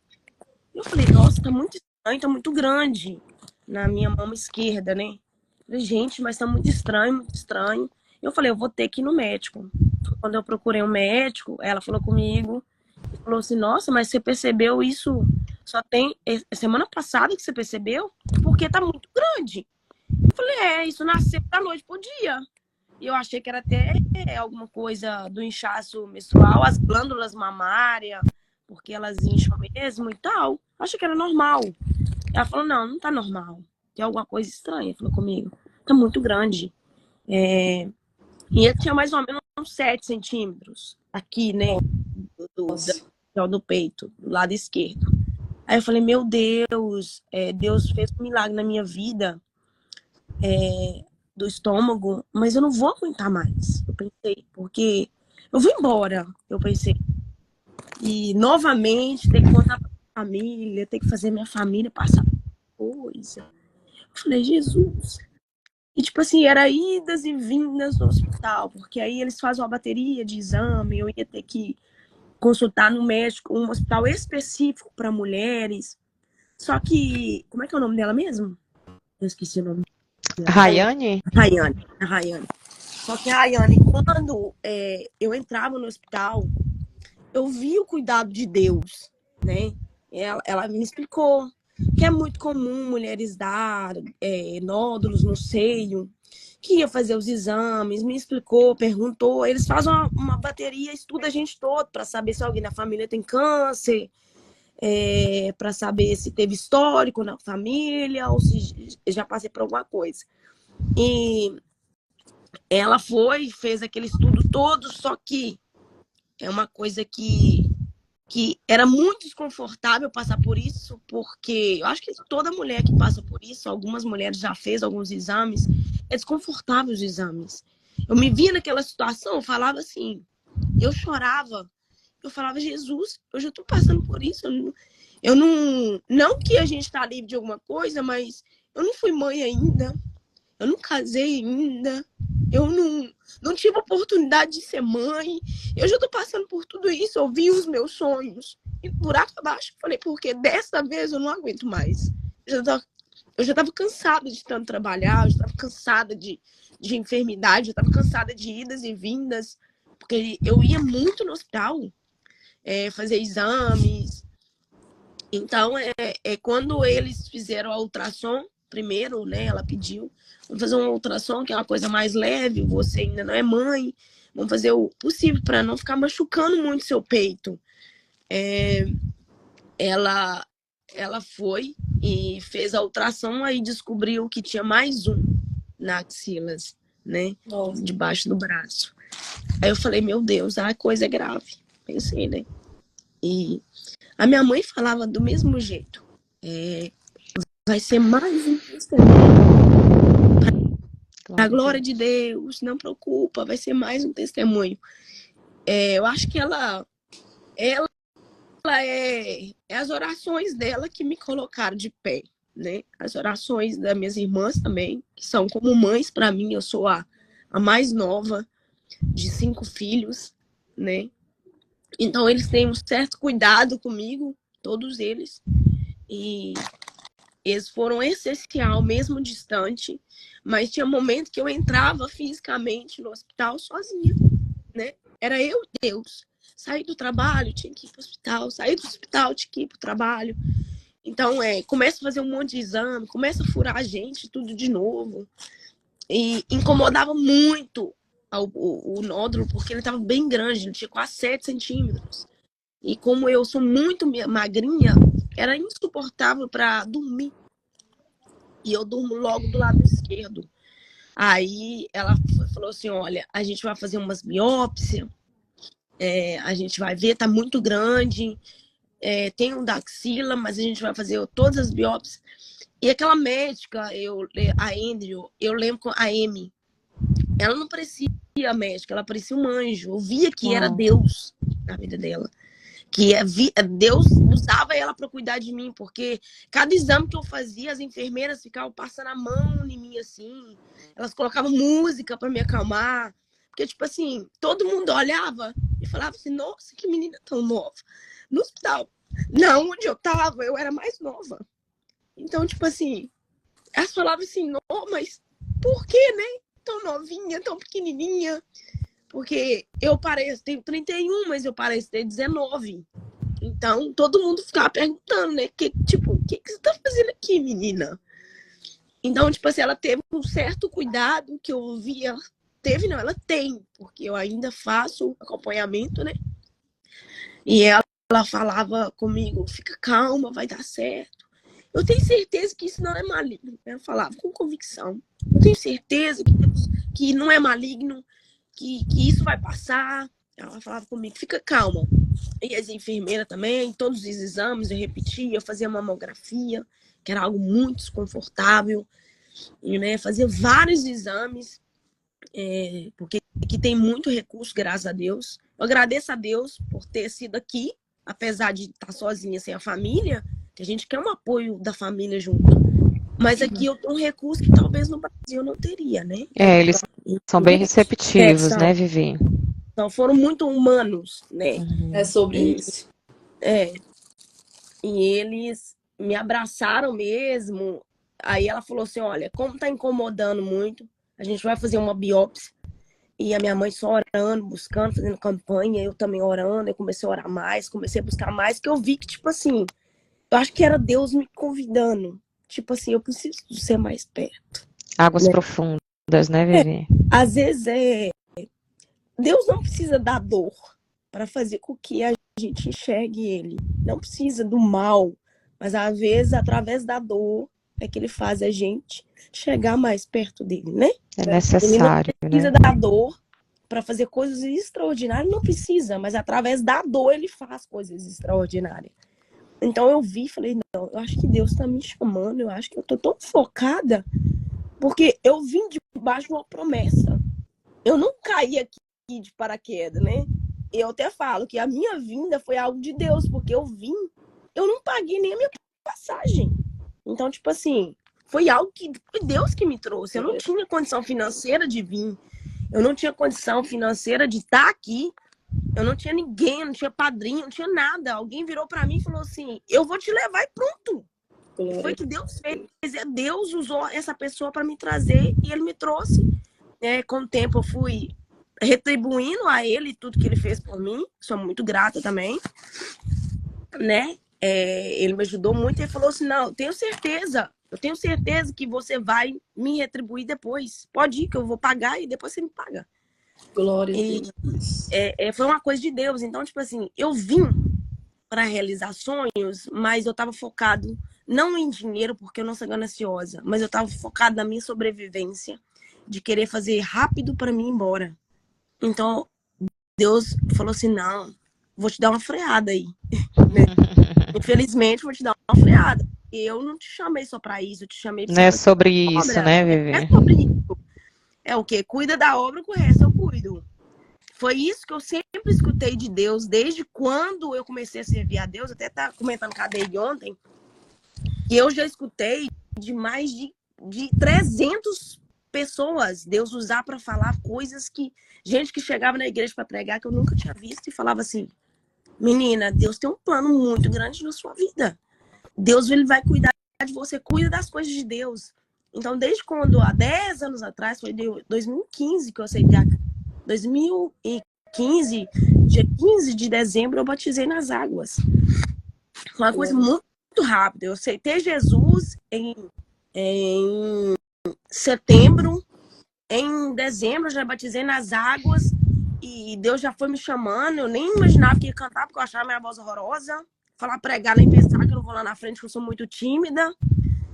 Eu falei, nossa, tá muito estranho, tá muito grande na minha mão esquerda, né? Falei, gente, mas tá muito estranho, muito estranho. Eu falei, eu vou ter que ir no médico. Quando eu procurei um médico, ela falou comigo, falou assim, nossa, mas você percebeu isso? Só tem semana passada que você percebeu? Porque tá muito grande. Eu falei, isso nasceu da noite pro dia. E eu achei que era até alguma coisa do inchaço menstrual, as glândulas mamárias, porque elas incham mesmo e tal. Achei que era normal. Ela falou, não tá normal. Tem alguma coisa estranha, falou comigo. Tá muito grande. E eu tinha mais ou menos uns 7 centímetros aqui, né? Do peito, do lado esquerdo. Aí eu falei, meu Deus, Deus fez um milagre na minha vida, do estômago, mas eu não vou aguentar mais. Eu pensei, porque eu vou embora, eu pensei. E novamente ter que contar pra família, ter que fazer minha família passar por coisa. Eu falei, Jesus. E tipo assim, era idas e vindas no hospital, porque aí eles fazem uma bateria de exame, eu ia ter que consultar no médico, um hospital específico para mulheres. Só que, como é que é o nome dela mesmo? Eu esqueci o nome dela. Rayane? Rayane. Só que a Rayane, quando eu entrava no hospital, eu vi o cuidado de Deus, né? Ela me explicou que é muito comum mulheres dar nódulos no seio, que ia fazer os exames, me explicou, perguntou. Eles fazem uma bateria, estuda a gente todo para saber se alguém na família tem câncer, para saber se teve histórico na família ou se já passei por alguma coisa. E ela fez aquele estudo todo, só que é uma coisa que era muito desconfortável passar por isso, porque eu acho que toda mulher que passa por isso, algumas mulheres já fez alguns exames, é desconfortável os exames. Eu me via naquela situação, eu falava assim, eu chorava, eu falava, Jesus, eu já tô passando por isso, eu não que a gente tá livre de alguma coisa, mas eu não fui mãe ainda, eu não casei ainda, eu não tive oportunidade de ser mãe. Eu já tô passando por tudo isso, eu vi os meus sonhos. E buraco abaixo, falei, porque dessa vez eu não aguento mais. Eu já tava cansada de tanto trabalhar, eu já tava cansada de enfermidade, eu tava cansada de idas e vindas, porque eu ia muito no hospital fazer exames. Então, quando eles fizeram a ultrassom, primeiro, né, ela pediu, vamos fazer uma ultrassom, que é uma coisa mais leve, você ainda não é mãe, vamos fazer o possível para não ficar machucando muito seu peito. Ela foi e fez a ultrassom, aí descobriu que tinha mais um na axilas, né, debaixo do braço. Aí eu falei, meu Deus, a coisa é grave, pensei, né, e a minha mãe falava do mesmo jeito, vai ser mais um testemunho. A glória de Deus, não preocupa, vai ser mais um testemunho. Eu acho que ela é as orações dela que me colocaram de pé, né? As orações das minhas irmãs também, que são como mães para mim. Eu sou a mais nova de 5 filhos, né? Então eles têm um certo cuidado comigo, todos eles. E eles foram essencial, mesmo distante, mas tinha momento que eu entrava fisicamente no hospital sozinha, né? Era eu e Deus. Saí do trabalho, tinha que ir para o hospital. Saí do hospital, tinha que ir para o trabalho. Então, começa a fazer um monte de exame, começa a furar a gente, tudo de novo. E incomodava muito o nódulo, porque ele estava bem grande, ele tinha quase 7 centímetros. E como eu sou muito magrinha, era insuportável para dormir. E eu durmo logo do lado esquerdo. Aí ela falou assim, olha, a gente vai fazer umas biópsias, a gente vai ver, tá muito grande, tem um da axila, mas a gente vai fazer todas as biópsias. E aquela médica, a Andrew, eu lembro com a Amy, ela não parecia médica, ela parecia um anjo. Eu via que era Deus na vida dela. Que Deus usava ela para cuidar de mim, porque cada exame que eu fazia, as enfermeiras ficavam passando a mão em mim, assim. Elas colocavam música para me acalmar. Porque, tipo assim, todo mundo olhava e falava assim, nossa, que menina tão nova. No hospital, não, onde eu tava, eu era mais nova. Então, tipo assim, elas falavam assim, não, mas por que, né? Tão novinha, tão pequenininha. Porque eu tenho 31, mas eu pareço ter 19. Então, todo mundo ficava perguntando, né? O que você tá fazendo aqui, menina? Então, tipo assim, ela teve um certo cuidado que eu via. Teve, não, ela tem, porque eu ainda faço acompanhamento, né? E ela falava comigo, fica calma, vai dar certo. Eu tenho certeza que isso não é maligno. Ela falava com convicção. Eu tenho certeza que não é maligno, que isso vai passar. Ela falava comigo, fica calma. E as enfermeiras também, todos os exames eu repetia, eu fazia mamografia, que era algo muito desconfortável, e, né, fazia vários exames, porque aqui tem muito recurso, graças a Deus. Eu agradeço a Deus por ter sido aqui, apesar de estar sozinha, sem a família, que a gente quer um apoio da família junto. Mas aqui eu tenho um recurso que talvez no Brasil eu não teria, né? Eles são bem receptivos, né, Vivi? Então, foram muito humanos, né? É sobre isso. E eles me abraçaram mesmo. Aí ela falou assim, olha, como tá incomodando muito, a gente vai fazer uma biópsia. E a minha mãe só orando, buscando, fazendo campanha, eu também orando, eu comecei a orar mais, comecei a buscar mais, que eu vi que, tipo assim, eu acho que era Deus me convidando. Tipo assim, eu preciso ser mais perto. Águas profundas. né, Vivi? Às vezes Deus não precisa da dor para fazer com que a gente enxergue ele. Não precisa do mal, mas às vezes através da dor é que ele faz a gente chegar mais perto dele, né? É necessário, Ele não precisa né? da dor para fazer coisas extraordinárias, não precisa, mas através da dor ele faz coisas extraordinárias. Então eu vi e falei, não, eu acho que Deus está me chamando, eu acho que eu tô tão focada, porque eu vim debaixo de uma promessa. Eu não caí aqui de paraquedas, né? Eu até falo que a minha vinda foi algo de Deus, porque eu não paguei nem a minha passagem. Então, tipo assim, foi algo que foi Deus que me trouxe. Eu não tinha condição financeira de vir. Eu não tinha condição financeira de estar aqui. Eu não tinha ninguém, eu não tinha padrinho, não tinha nada. Alguém virou pra mim e falou assim, eu vou te levar e pronto. Foi que Deus fez. Deus usou essa pessoa para me trazer e ele me trouxe. Com o tempo eu fui retribuindo a ele tudo que ele fez por mim. Sou muito grata também, né? Ele me ajudou muito. Ele falou assim, não, eu tenho certeza que você vai me retribuir depois. Pode ir que eu vou pagar e depois você me paga. Glória a Deus. Foi uma coisa de Deus. Então, tipo assim, eu vim para realizar sonhos, mas eu estava focado não em dinheiro, porque eu não sou gananciosa, mas eu estava focado na minha sobrevivência, de querer fazer rápido para mim ir embora. Então, Deus falou assim, não, vou te dar uma freada aí. Infelizmente, vou te dar uma freada. Eu não te chamei só para isso, eu te chamei para Não é sobre isso, né, Vivi? É sobre isso. É o quê? Cuida da obra, com o resto eu cuido. Foi isso que eu sempre escutei de Deus, desde quando eu comecei a servir a Deus. Até estava comentando com a Deide ontem, que eu já escutei de mais de 300 pessoas Deus usar para falar coisas que... Gente que chegava na igreja para pregar que eu nunca tinha visto e falava assim, menina, Deus tem um plano muito grande na sua vida. Deus, ele vai cuidar de você, cuida das coisas de Deus. Então, desde quando, há 10 anos atrás, foi de 2015 que eu aceitei 2015, dia 15 de dezembro, eu batizei nas águas. Foi uma coisa muito rápida. Eu aceitei Jesus em setembro. Em dezembro, eu já batizei nas águas. E Deus já foi me chamando. Eu nem imaginava que ia cantar, porque eu achava minha voz horrorosa. Falar, pregar, nem pensar que eu não vou lá na frente, que eu sou muito tímida.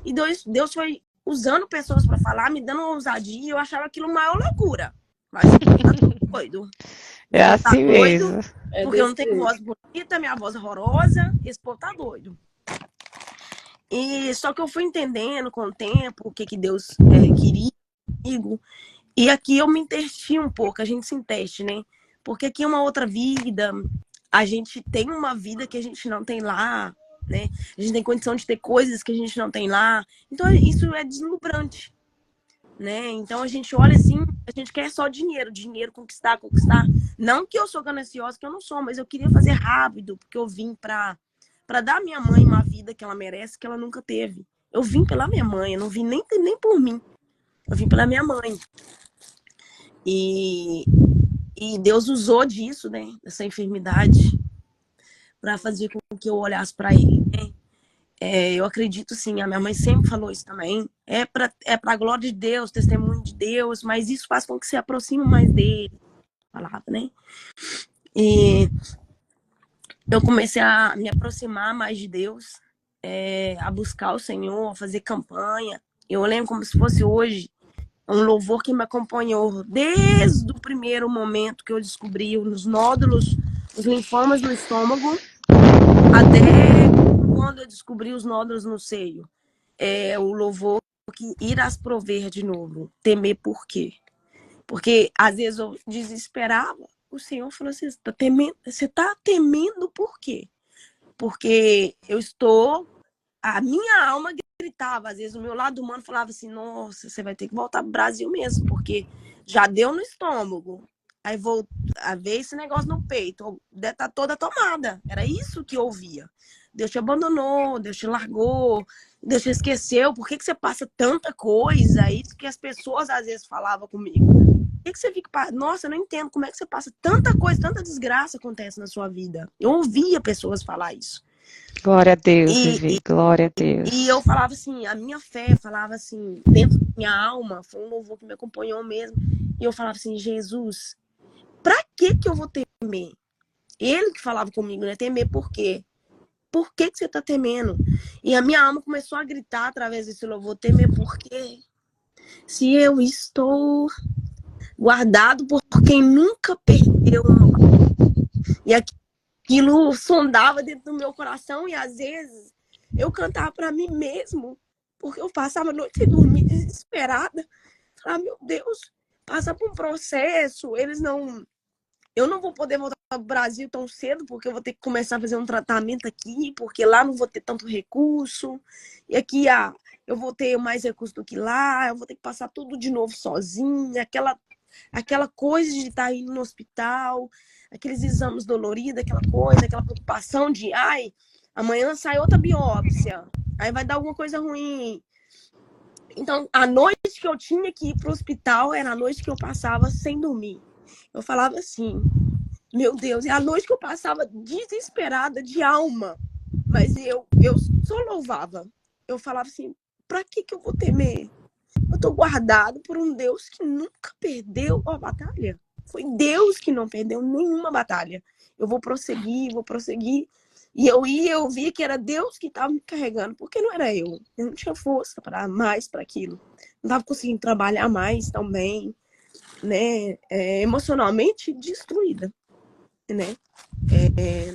E Deus foi usando pessoas para falar, me dando uma ousadia. E eu achava aquilo uma maior loucura. Mas tá tudo doido. É assim mesmo. Porque eu não tenho voz bonita, minha voz é horrorosa, esse povo tá doido. E só que eu fui entendendo com o tempo o que Deus queria comigo. E aqui eu me intesti um pouco, a gente se inteste, né? Porque aqui é uma outra vida, a gente tem uma vida que a gente não tem lá, né? A gente tem condição de ter coisas que a gente não tem lá. Então isso é deslumbrante, né? Então a gente olha assim, a gente quer só dinheiro, conquistar. Não que eu sou gananciosa, que eu não sou, mas eu queria fazer rápido, porque eu vim para dar à minha mãe uma vida que ela merece, que ela nunca teve. Eu vim pela minha mãe, eu não vim nem por mim. Eu vim pela minha mãe. E Deus usou disso, né? Dessa enfermidade, para fazer com que eu olhasse para ele, né? Eu acredito sim, a minha mãe sempre falou isso também. É para a glória de Deus, testemunho de Deus, mas isso faz com que se aproxime mais dele. Falava, né? E eu comecei a me aproximar mais de Deus, a buscar o Senhor, a fazer campanha. Eu lembro como se fosse hoje, um louvor que me acompanhou desde o primeiro momento que eu descobri os nódulos, os linfomas no estômago, até quando eu descobri os nódulos no seio. O louvor que irás prover de novo. Temer por quê? Porque às vezes eu desesperava. O Senhor falou assim, você tá temendo por quê? Porque a minha alma gritava, às vezes o meu lado humano falava assim, nossa, você vai ter que voltar pro Brasil mesmo, porque já deu no estômago. Aí vou ver esse negócio no peito, deve estar toda tomada. Era isso que eu ouvia. Deus te abandonou, Deus te largou, Deus te esqueceu, por que você passa tanta coisa? Isso que as pessoas às vezes falavam comigo. Por que você fica... Nossa, eu não entendo como é que você passa tanta coisa, tanta desgraça acontece na sua vida. Eu ouvia pessoas falar isso. Glória a Deus, Vivi, glória a Deus. E eu falava assim, a minha fé falava assim, dentro de minha alma, foi um louvor que me acompanhou mesmo. E eu falava assim, Jesus, pra que eu vou temer? Ele que falava comigo, né? Temer por quê? Por que você tá temendo? E a minha alma começou a gritar através desse louvor, temer por quê? Se eu estou guardado por quem nunca perdeu uma. E aquilo sondava dentro do meu coração e às vezes eu cantava para mim mesmo, porque eu passava a noite sem dormir, desesperada. Falava, meu Deus, passa por um processo, eu não vou poder voltar para o Brasil tão cedo, porque eu vou ter que começar a fazer um tratamento aqui, porque lá não vou ter tanto recurso, e aqui eu vou ter mais recurso do que lá, eu vou ter que passar tudo de novo sozinha, aquela coisa de estar indo no hospital, aqueles exames doloridos, aquela coisa, aquela preocupação de, ai, amanhã sai outra biópsia, aí vai dar alguma coisa ruim. Então, a noite que eu tinha que ir para o hospital era a noite que eu passava sem dormir. Eu falava assim, meu Deus, é a noite que eu passava desesperada de alma, mas eu só louvava. Eu falava assim, pra que eu vou temer? Eu tô guardado por um Deus que nunca perdeu uma batalha. Foi Deus que não perdeu nenhuma batalha. Eu vou prosseguir. E eu via que era Deus que estava me carregando, porque não era eu. Eu não tinha força para mais para aquilo. Não estava conseguindo trabalhar mais também, né? Emocionalmente destruída, né?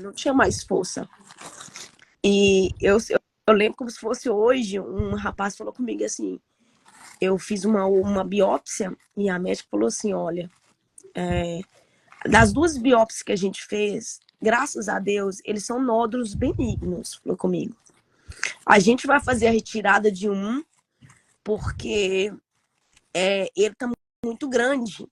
Não tinha mais força. E eu lembro como se fosse hoje, um rapaz falou comigo assim, eu fiz uma biópsia e a médica falou assim, olha, das 2 biópsias que a gente fez, graças a Deus, eles são nódulos benignos, falou comigo. A gente vai fazer a retirada de um, porque ele tá muito grande.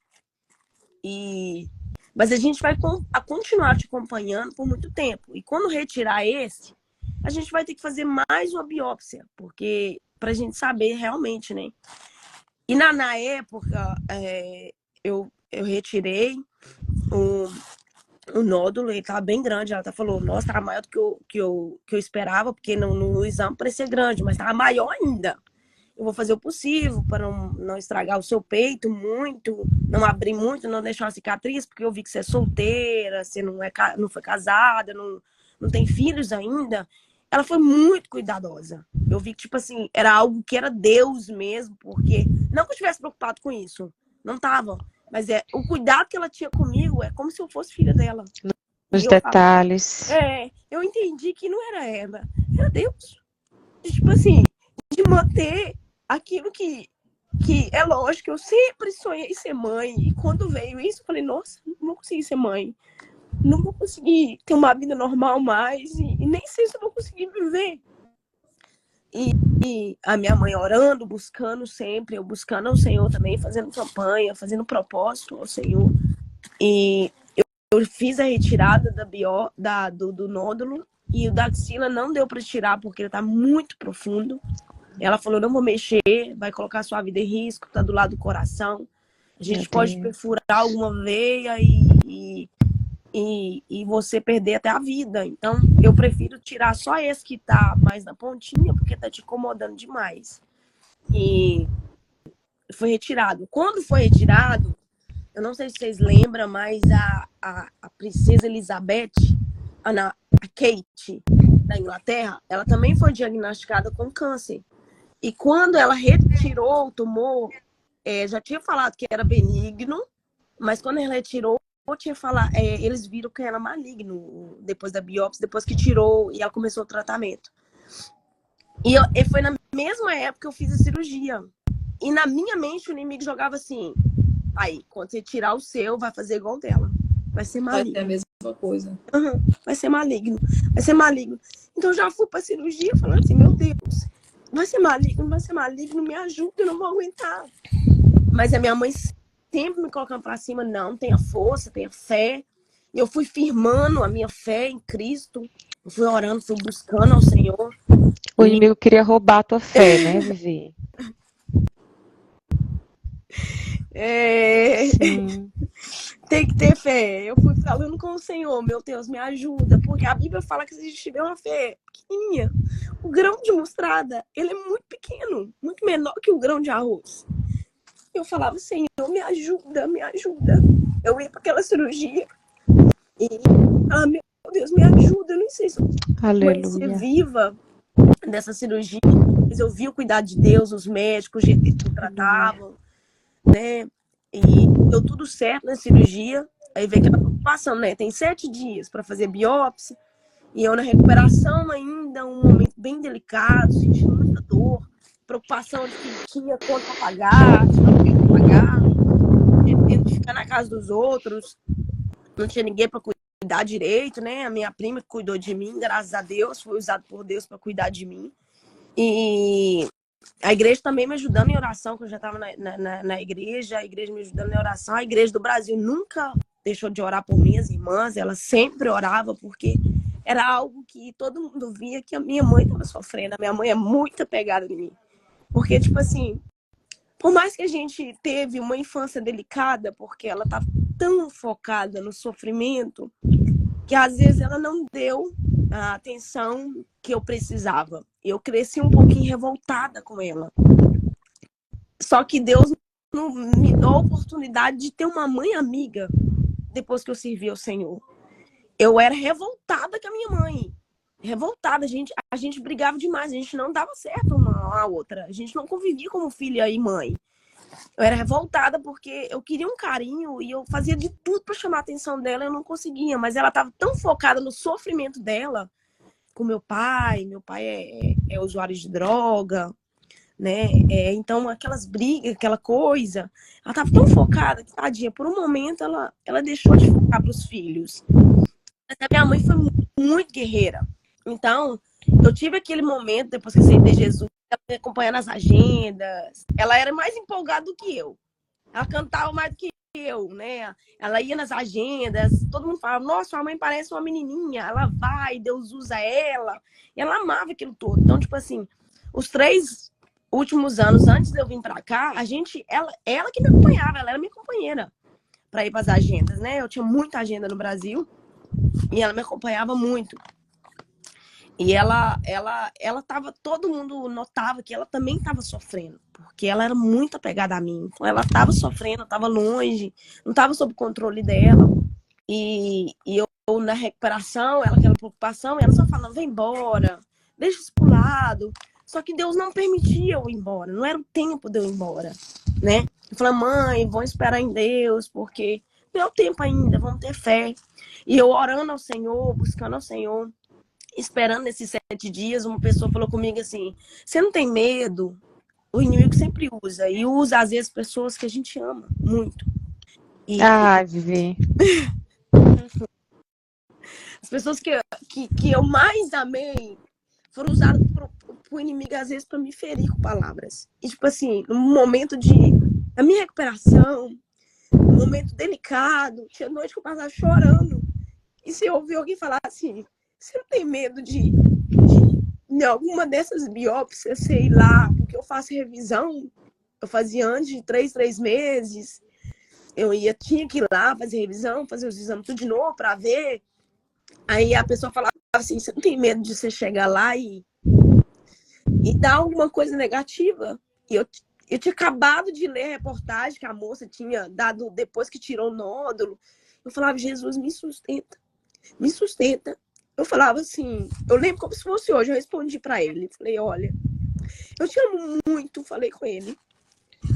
Mas a gente vai continuar te acompanhando por muito tempo. E quando retirar esse, a gente vai ter que fazer mais uma biópsia, porque pra gente saber realmente, né? E na época, eu retirei o nódulo, ele tava bem grande. Ela falou, nossa, tava maior do que eu esperava, porque no exame parecia grande, mas tava maior ainda. Eu vou fazer o possível para não estragar o seu peito muito, não abrir muito, não deixar uma cicatriz, porque eu vi que você é solteira, você não foi casada, não tem filhos ainda. Ela foi muito cuidadosa. Eu vi que, tipo assim, era algo que era Deus mesmo, porque não que eu estivesse preocupado com isso, não tava. Mas o cuidado que ela tinha comigo é como se eu fosse filha dela. Os detalhes. Eu entendi que não era ela, era Deus. Tipo assim, de manter aquilo que é lógico, eu sempre sonhei ser mãe. E quando veio isso, eu falei, nossa, não vou conseguir ser mãe. Não vou conseguir ter uma vida normal mais. E nem sei se eu vou conseguir viver. E a minha mãe orando, buscando sempre, eu buscando ao Senhor também, fazendo campanha, fazendo propósito ao Senhor. E eu fiz a retirada do nódulo e o da axila não deu para tirar porque ele tá muito profundo. Ela falou, não vou mexer, vai colocar a sua vida em risco, tá do lado do coração. A gente pode perfurar alguma veia e você perder até a vida. Então, eu prefiro tirar só esse que tá mais na pontinha, porque tá te incomodando demais. E foi retirado. Quando foi retirado, eu não sei se vocês lembram, mas a princesa Elizabeth, a Kate, da Inglaterra, ela também foi diagnosticada com câncer. E quando ela retirou o tumor, já tinha falado que era benigno, mas quando ela retirou, eles viram que era maligno depois da biópsia, depois que tirou e ela começou o tratamento. E foi na mesma época que eu fiz a cirurgia. E na minha mente o inimigo jogava assim, aí, quando você tirar o seu, vai fazer igual dela. Vai ser maligno. Vai ser a mesma coisa. Vai ser maligno. Vai ser maligno. Então eu já fui pra cirurgia falando assim, meu Deus, vai ser maligno, me ajuda, eu não vou aguentar. Mas a minha mãe sempre me colocando pra cima, não, tenha força, tenha fé. E eu fui firmando a minha fé em Cristo. Eu fui orando, fui buscando ao Senhor. O inimigo queria roubar a tua fé, né, Vivi? Sim. Tem que ter fé. Eu fui falando com o Senhor, meu Deus, me ajuda. Porque a Bíblia fala que se a gente tiver uma fé pequenininha, o grão de mostarda, ele é muito pequeno, muito menor que o grão de arroz. Eu falava, Senhor, me ajuda, me ajuda. Eu ia para aquela cirurgia e, meu Deus, me ajuda. Eu não sei se eu vou ser viva dessa cirurgia, mas eu vi o cuidado de Deus, os médicos, o jeito que eles tratavam, né? E deu tudo certo na cirurgia. Aí veio aquela preocupação, né? Tem 7 dias para fazer biópsia. E eu na recuperação ainda, um momento bem delicado, sentindo muita dor. Preocupação de que tinha conta para pagar, se não tinha para pagar. Tendo de ficar na casa dos outros. Não tinha ninguém para cuidar direito, né? A minha prima que cuidou de mim, graças a Deus. Foi usado por Deus para cuidar de mim. E a igreja também me ajudando em oração, que eu já estava na igreja, a igreja me ajudando em oração. A igreja do Brasil nunca deixou de orar por minhas irmãs, ela sempre orava, porque era algo que todo mundo via que a minha mãe estava sofrendo. A minha mãe é muito apegada em mim. Porque, tipo assim, por mais que a gente teve uma infância delicada, porque ela estava tão focada no sofrimento, que às vezes ela não deu a atenção que eu precisava. Eu cresci um pouquinho revoltada com ela. Só que Deus não me deu a oportunidade de ter uma mãe amiga depois que eu servi ao Senhor. Eu era revoltada com a minha mãe. Revoltada. A gente brigava demais. A gente não dava certo uma a outra. A gente não convivia como filha e mãe. Eu era revoltada porque eu queria um carinho e eu fazia de tudo para chamar a atenção dela e eu não conseguia. Mas ela estava tão focada no sofrimento dela com meu pai. Meu pai é usuário de droga, né? Então, aquelas brigas, aquela coisa, ela estava tão focada que, tadinha, por um momento ela deixou de focar para os filhos. Mas a minha mãe foi muito guerreira. Então, eu tive aquele momento, depois que eu aceitei Jesus, ela me acompanhando nas agendas. Ela era mais empolgada do que eu. Ela cantava mais do que eu, né? Ela ia nas agendas, todo mundo falava, nossa, sua mãe parece uma menininha, ela vai, Deus usa ela. E ela amava aquilo todo. Então, tipo assim, os 3 últimos anos, antes de eu vir pra cá, ela que me acompanhava, ela era minha companheira para ir para as agendas, né? Eu tinha muita agenda no Brasil e ela me acompanhava muito. E ela tava, todo mundo notava que ela também estava sofrendo, porque ela era muito apegada a mim. Então ela estava sofrendo, estava longe, não estava sob controle dela. E eu na recuperação, ela aquela preocupação, ela só falando, vem embora, deixa isso pro lado. Só que Deus não permitia eu ir embora, não era o tempo de eu ir embora, né? Eu falei, mãe, vamos esperar em Deus, porque não é o tempo ainda, vamos ter fé. E eu orando ao Senhor, buscando ao Senhor, esperando esses 7 dias, uma pessoa falou comigo assim, você não tem medo? O inimigo sempre usa, e usa às vezes pessoas que a gente ama muito. E Vivi. as pessoas que eu mais amei foram usadas pro inimigo, às vezes, para me ferir com palavras. E, tipo assim, no momento a minha recuperação, um momento delicado, tinha noite que eu passava chorando. E se eu ouvir alguém falar assim, você não tem medo de alguma dessas biópsias, sei lá, porque eu faço revisão, eu fazia antes de 3 meses, tinha que ir lá fazer revisão, fazer os exames tudo de novo para ver. Aí a pessoa falava assim, você não tem medo de você chegar lá e dar alguma coisa negativa? E eu tinha acabado de ler a reportagem que a moça tinha dado depois que tirou o nódulo. Eu falava, Jesus, me sustenta, me sustenta. Eu falava assim, eu lembro como se fosse hoje, eu respondi para ele. Falei, olha, eu te amo muito, falei com ele.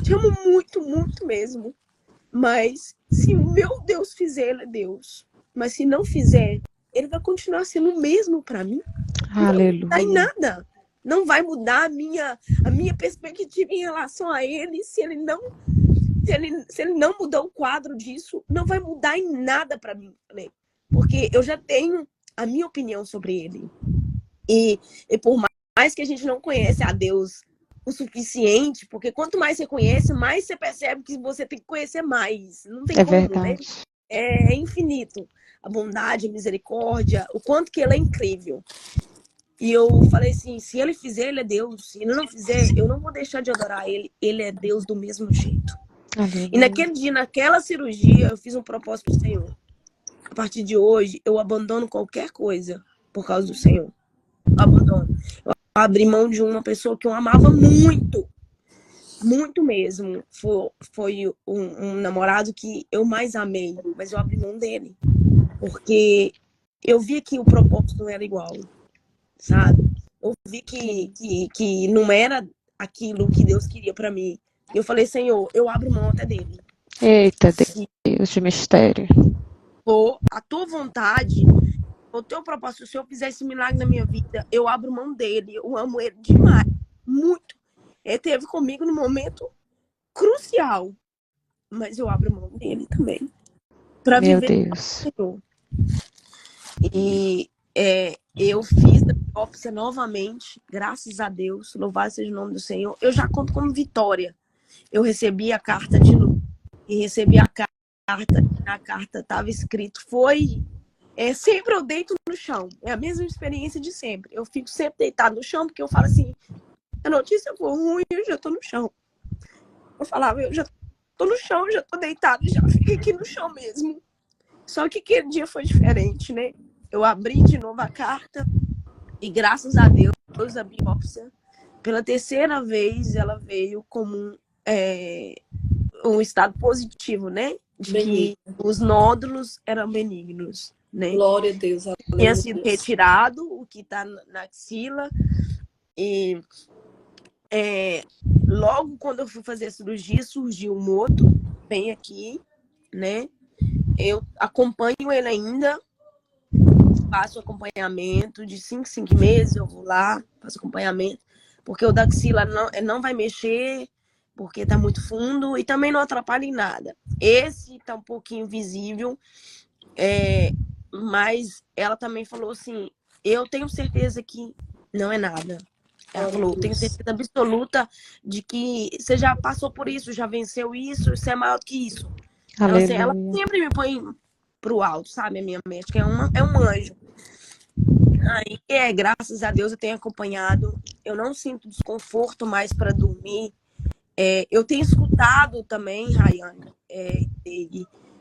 Te amo muito, muito mesmo. Mas se o meu Deus fizer, ele é Deus. Mas se não fizer, ele vai continuar sendo o mesmo para mim. Aleluia. Não vai mudar em nada. Não vai mudar a minha perspectiva em relação a ele. Se ele não mudar o quadro disso, não vai mudar em nada para mim. Porque eu já tenho a minha opinião sobre ele. E por mais que a gente não conhece a Deus o suficiente, porque quanto mais você conhece, mais você percebe que você tem que conhecer mais. Não tem como, verdade. Né? É infinito. A bondade, a misericórdia, o quanto que ele é incrível. E eu falei assim, se ele fizer, ele é Deus. Se ele não fizer, eu não vou deixar de adorar ele. Ele é Deus do mesmo jeito. E Aleluia. naquele dia, naquela cirurgia, eu fiz um propósito pro Senhor. A partir de hoje, eu abandono qualquer coisa por causa do Senhor. Eu abandono. Eu abri mão de uma pessoa que eu amava muito. Muito mesmo. Foi um namorado que eu mais amei, mas eu abri mão dele. Porque eu vi que o propósito não era igual, sabe? Eu vi que não era aquilo que Deus queria pra mim. Eu falei, Senhor, eu abro mão até dele. Eita, Se Deus de mistério. for a tua vontade, o teu propósito, se o Senhor fizer esse milagre na minha vida, eu abro mão dele. Eu amo ele demais. Muito. Ele esteve comigo no momento crucial. Mas eu abro mão dele também. Pra Meu viver Deus. com o Senhor. E eu fiz a biópsia novamente, graças a Deus, louvado seja o nome do Senhor. Eu já conto como vitória. Eu recebi a carta de novo. E recebi a carta, na carta estava escrito, sempre eu deito no chão. É a mesma experiência de sempre. Eu fico sempre deitado no chão, porque eu falo assim, a notícia for ruim, eu já tô no chão. Eu falava, eu já tô no chão, já tô deitado, já fiquei aqui no chão mesmo. Só que aquele dia foi diferente, né? Eu abri de novo a carta e graças a Deus a biópsia, pela terceira vez, ela veio como um estado positivo, né? De que os nódulos eram benignos, né? Glória a Deus. Tinha sido retirado o que está na axila e logo quando eu fui fazer a cirurgia surgiu um outro bem aqui, né? Eu acompanho ele ainda, faço acompanhamento de 5 meses, eu vou lá, faço acompanhamento, porque o da axila não vai mexer, porque tá muito fundo e também não atrapalha em nada. Esse tá um pouquinho visível, mas ela também falou assim, eu tenho certeza que não é nada. Ela falou, tenho certeza absoluta de que você já passou por isso, já venceu isso, você é maior do que isso. Ela sempre me põe pro alto, sabe? A minha médica é um anjo. Aí, graças a Deus, eu tenho acompanhado. Eu não sinto desconforto mais para dormir. Eu tenho escutado também, Rayane,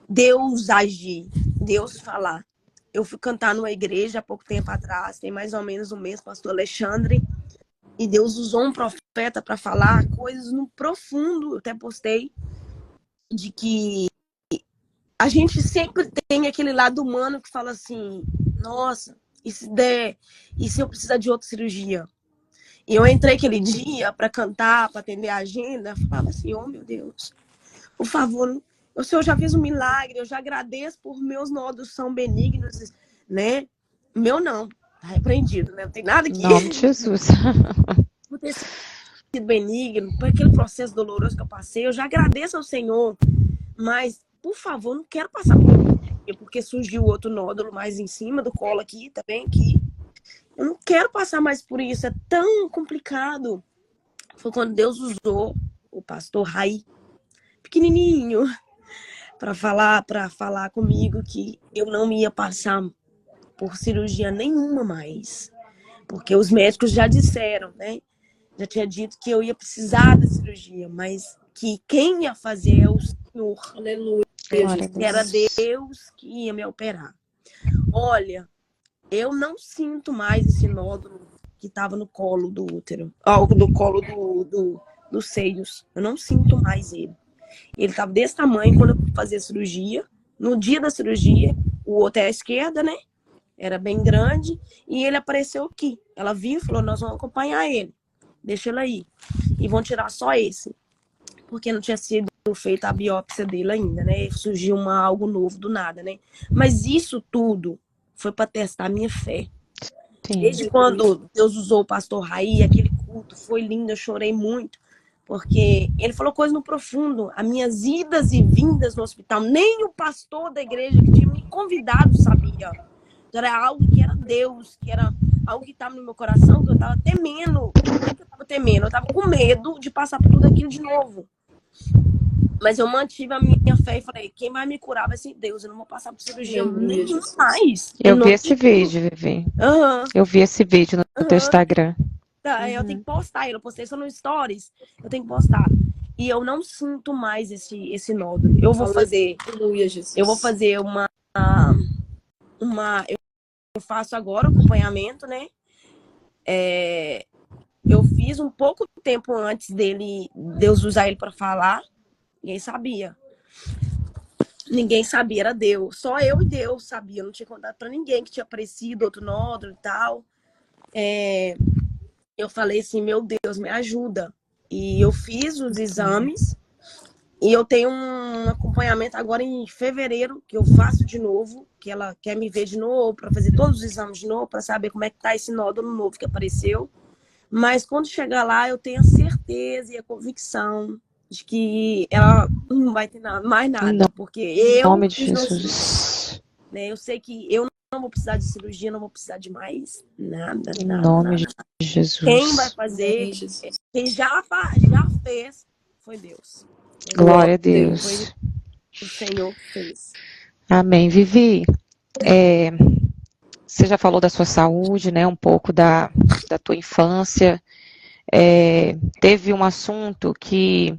Deus agir, Deus falar. Eu fui cantar numa igreja há pouco tempo atrás, tem mais ou menos um mês, pastor Alexandre, e Deus usou um profeta para falar coisas no profundo. Eu até postei de que a gente sempre tem aquele lado humano que fala assim, nossa, e se der? E se eu precisar de outra cirurgia? E eu entrei aquele dia para cantar, para atender a agenda, falava assim, oh meu Deus, por favor, o Senhor já fez um milagre, eu já agradeço por meus nódulos são benignos, né? Meu não, tá repreendido, né? Não tem nada aqui. Em nome de Jesus. Por ter sido benigno, por aquele processo doloroso que eu passei, eu já agradeço ao Senhor, mas, por favor, não quero passar por isso, porque surgiu outro nódulo mais em cima do colo aqui, também aqui. Eu não quero passar mais por isso, é tão complicado. Foi quando Deus usou o pastor Rai, pequenininho, para falar comigo que eu não ia passar por cirurgia nenhuma mais. Porque os médicos já disseram, né? Já tinha dito que eu ia precisar da cirurgia, mas que quem ia fazer é o Senhor. Aleluia. Era Deus que ia me operar. Olha, eu não sinto mais esse nódulo que estava no colo do útero, no colo dos seios. Eu não sinto mais ele. Ele estava desse tamanho quando eu fui fazer a cirurgia. No dia da cirurgia, o outro é à esquerda, né? Era bem grande. E ele apareceu aqui. Ela viu e falou, nós vamos acompanhar ele. Deixa ele aí. E vão tirar só esse. Porque não tinha sido feita a biópsia dele ainda, né? Surgiu algo novo do nada, né? Mas isso tudo foi para testar a minha fé. Sim. Desde quando Deus usou o pastor Raí, aquele culto foi lindo, eu chorei muito. Porque ele falou coisa no profundo. As minhas idas e vindas no hospital, nem o pastor da igreja que tinha me convidado sabia. Era algo que era Deus, que era algo que estava no meu coração, que eu estava temendo. Não é que eu estava temendo, eu estava com medo de passar por tudo aquilo de novo. Mas eu mantive a minha fé e falei, quem vai me curar vai ser Deus, eu não vou passar por cirurgia nenhuma mais. Eu vi esse vídeo, Vivi. Eu vi esse vídeo no teu Instagram. Eu tenho que postar, eu postei só no Stories, eu tenho que postar. e eu não sinto mais esse nódulo. Eu vou fazer eu faço agora o acompanhamento, né? Eu fiz um pouco tempo antes Deus usar ele para falar. Ninguém sabia. Ninguém sabia, era Deus. Só eu e Deus sabia. Eu não tinha contado para ninguém que tinha aparecido outro nódulo e tal. Eu falei assim, meu Deus, me ajuda. E eu fiz os exames. E eu tenho um acompanhamento agora em fevereiro, que eu faço de novo, que ela quer me ver de novo, para fazer todos os exames de novo, para saber como é que tá esse nódulo novo que apareceu. Mas quando chegar lá, eu tenho a certeza e a convicção de que ela não vai ter mais nada, porque Em eu nome de fiz meu Jesus. né? Eu sei que eu não vou precisar de cirurgia, não vou precisar de mais nada, Em nada, nome nada. de Jesus. Quem vai fazer, quem já fez, foi Deus. Glória a Foi Deus. o Senhor que fez. Amém. Vivi, você já falou da sua saúde, né? Um pouco da tua infância. Teve um assunto que,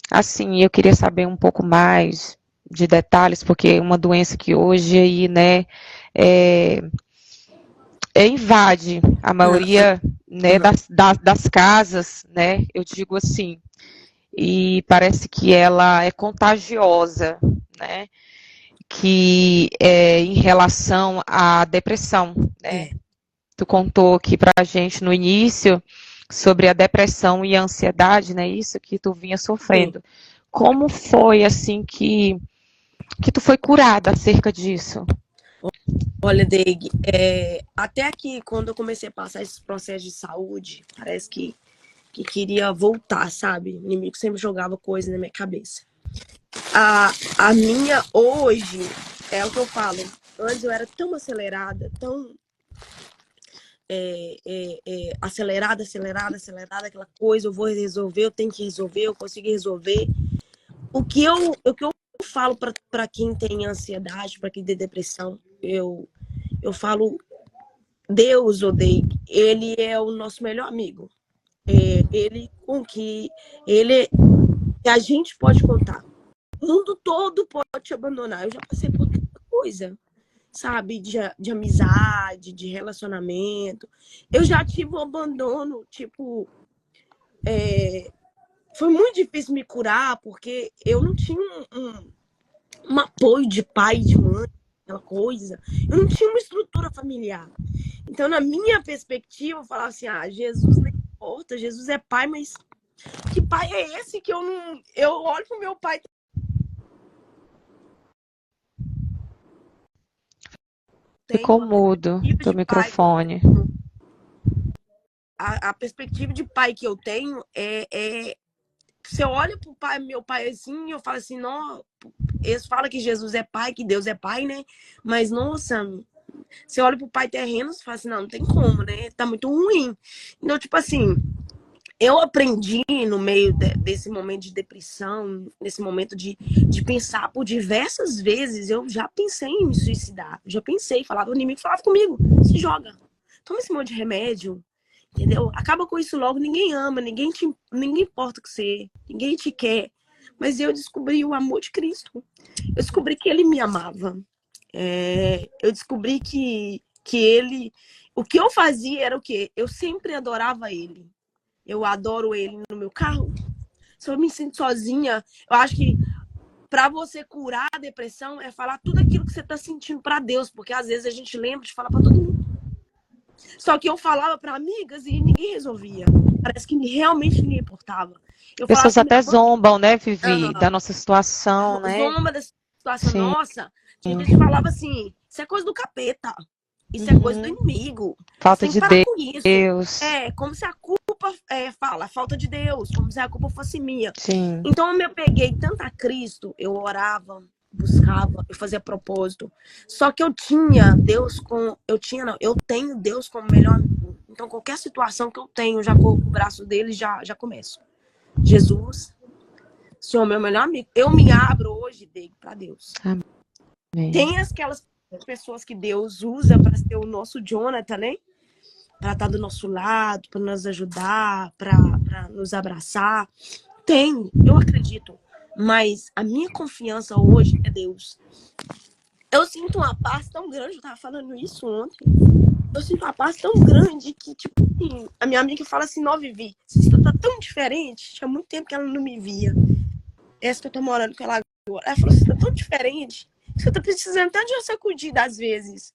assim, eu queria saber um pouco mais de detalhes, porque é uma doença que hoje aí, né, invade a maioria, né, das casas, né? Eu digo assim, e parece que ela é contagiosa, né? Que em relação à depressão, né? Tu contou aqui pra gente no início sobre a depressão e a ansiedade, né? Isso que tu vinha sofrendo. Sim. Como foi, assim, que tu foi curada acerca disso? Olha, Deig, até aqui, quando eu comecei a passar esses processos de saúde, parece que queria voltar, sabe? O inimigo sempre jogava coisa na minha cabeça. A minha, hoje, é o que eu falo. Antes eu era tão acelerada, tão acelerada, aquela coisa, eu vou resolver, eu tenho que resolver, eu consigo resolver. O que eu falo para quem tem ansiedade, para quem tem depressão, eu falo, Deus, odeia, ele é o nosso melhor amigo. Ele com que a gente pode contar. O mundo todo pode te abandonar. Eu já passei por tanta coisa, sabe? De amizade, de relacionamento. Eu já tive um abandono, tipo... foi muito difícil me curar, porque eu não tinha um apoio de pai e de mãe, aquela coisa. Eu não tinha uma estrutura familiar. Então, na minha perspectiva, eu falava assim, Jesus não importa, Jesus é pai, mas que pai é esse que eu não... Eu olho pro meu pai... Ficou mudo teu microfone. A perspectiva de pai que eu tenho você olha pro pai, meu pai assim, eu falo assim, não, eles falam que Jesus é pai, que Deus é pai, né? Mas, nossa, você olha pro pai terreno e fala assim, não tem como, né? Tá muito ruim. Então, tipo assim, eu aprendi no meio desse momento de depressão, nesse momento de pensar por diversas vezes, eu já pensei em me suicidar. Já pensei, o inimigo falava comigo, se joga, toma esse monte de remédio, entendeu? Acaba com isso logo, ninguém ama, ninguém importa com você, ninguém te quer. Mas eu descobri o amor de Cristo. Eu descobri que ele me amava. Eu descobri que ele... O que eu fazia era o quê? Eu sempre adorava ele. Eu adoro ele no meu carro. Se eu me sinto sozinha, eu acho que para você curar a depressão é falar tudo aquilo que você tá sentindo para Deus, porque às vezes a gente lembra de falar para todo mundo. Só que eu falava para amigas e ninguém resolvia. Parece que realmente ninguém importava. Pessoas até zombam, né, Vivi, da nossa situação, né? Zomba da situação nossa. Tinha gente que falava assim, isso é coisa do capeta. Isso é coisa do inimigo. Falta de Deus. Como se a culpa falta de Deus, como se a culpa fosse minha. Sim. Então eu peguei tanto a Cristo, eu orava, buscava, eu fazia propósito. Só que eu tinha Deus eu tenho Deus como melhor amigo. Então qualquer situação que eu tenho, eu já corro pro braço dele e já começo. Jesus, Senhor, meu melhor amigo. Eu me abro hoje, Deus, para Deus. Amém. Tem aquelas pessoas que Deus usa para ser o nosso Jonathan, né? Para estar do nosso lado, para nos ajudar, para nos abraçar. Tem, eu acredito. Mas a minha confiança hoje é Deus. Eu sinto uma paz tão grande, eu tava falando isso ontem. Eu sinto uma paz tão grande que, tipo, assim, a minha amiga fala assim, não, Vivi, você tá tão diferente. Tinha muito tempo que ela não me via. Essa que eu tô morando com ela agora. Ela falou, você tá tão diferente, que você tá precisando tanto de uma sacudida às vezes.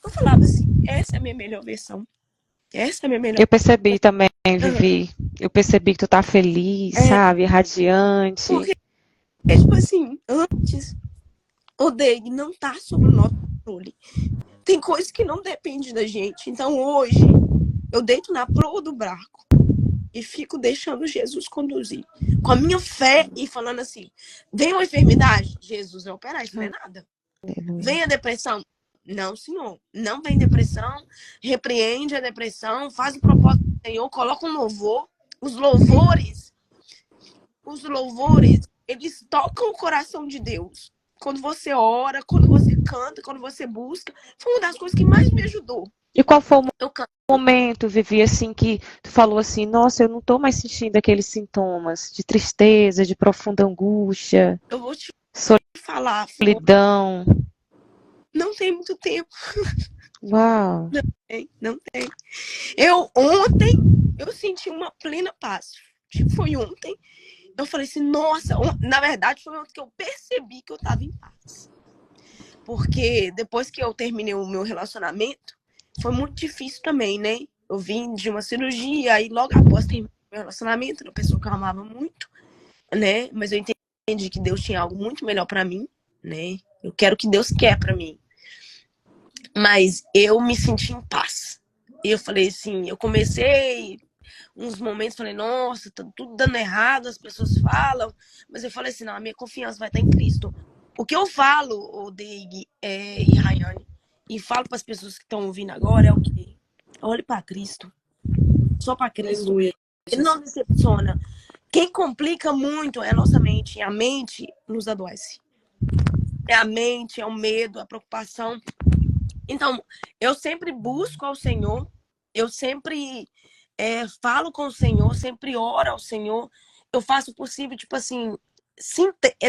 Eu falava assim, essa é a minha melhor versão. Essa é a minha melhor. Eu percebi também, Aham. Vivi. Eu percebi que tu tá feliz, É. sabe? Radiante. Porque, tipo assim, antes, o Deg não tá sob o nosso controle. Tem coisas que não dependem da gente. Então, hoje, eu deito na proa do barco e fico deixando Jesus conduzir. Com a minha fé e falando assim, vem uma enfermidade, Jesus vai operar, isso não é nada. Vem a depressão, não, Senhor. Não vem depressão, repreende a depressão, faz o propósito do Senhor, coloca um louvor. Os louvores, eles tocam o coração de Deus. Quando você ora, quando você canta, quando você busca. Foi uma das coisas que mais me ajudou. E qual foi o Eu canto. momento, Vivi, assim, que tu falou assim, nossa, eu não tô mais sentindo aqueles sintomas de tristeza, de profunda angústia, Eu vou te falar, solidão? não tem muito tempo. Uau! Não tem. Ontem, eu senti uma plena paz. Tipo, foi ontem. Eu falei assim, nossa, na verdade foi ontem que eu percebi que eu tava em paz. Porque depois que eu terminei o meu relacionamento, foi muito difícil também, né? Eu vim de uma cirurgia e logo após terminar o meu relacionamento, uma pessoa que eu amava muito, né? Mas eu entendi que Deus tinha algo muito melhor pra mim, né? Eu quero o que Deus quer pra mim. Mas eu me senti em paz. E eu falei assim, eu comecei uns momentos, falei, nossa, tá tudo dando errado, as pessoas falam. Mas eu falei assim, não, a minha confiança vai estar em Cristo. O que eu falo, o Deig e Rayane, e falo para as pessoas que estão ouvindo agora é o quê? Olhe para Cristo. Só para Cristo. Aleluia. Ele não decepciona. Quem complica muito é a nossa mente. E a mente nos adoece. É a mente, é o medo, a preocupação. Então, eu sempre busco ao Senhor. Eu sempre falo com o Senhor, sempre oro ao Senhor. Eu faço o possível, tipo assim,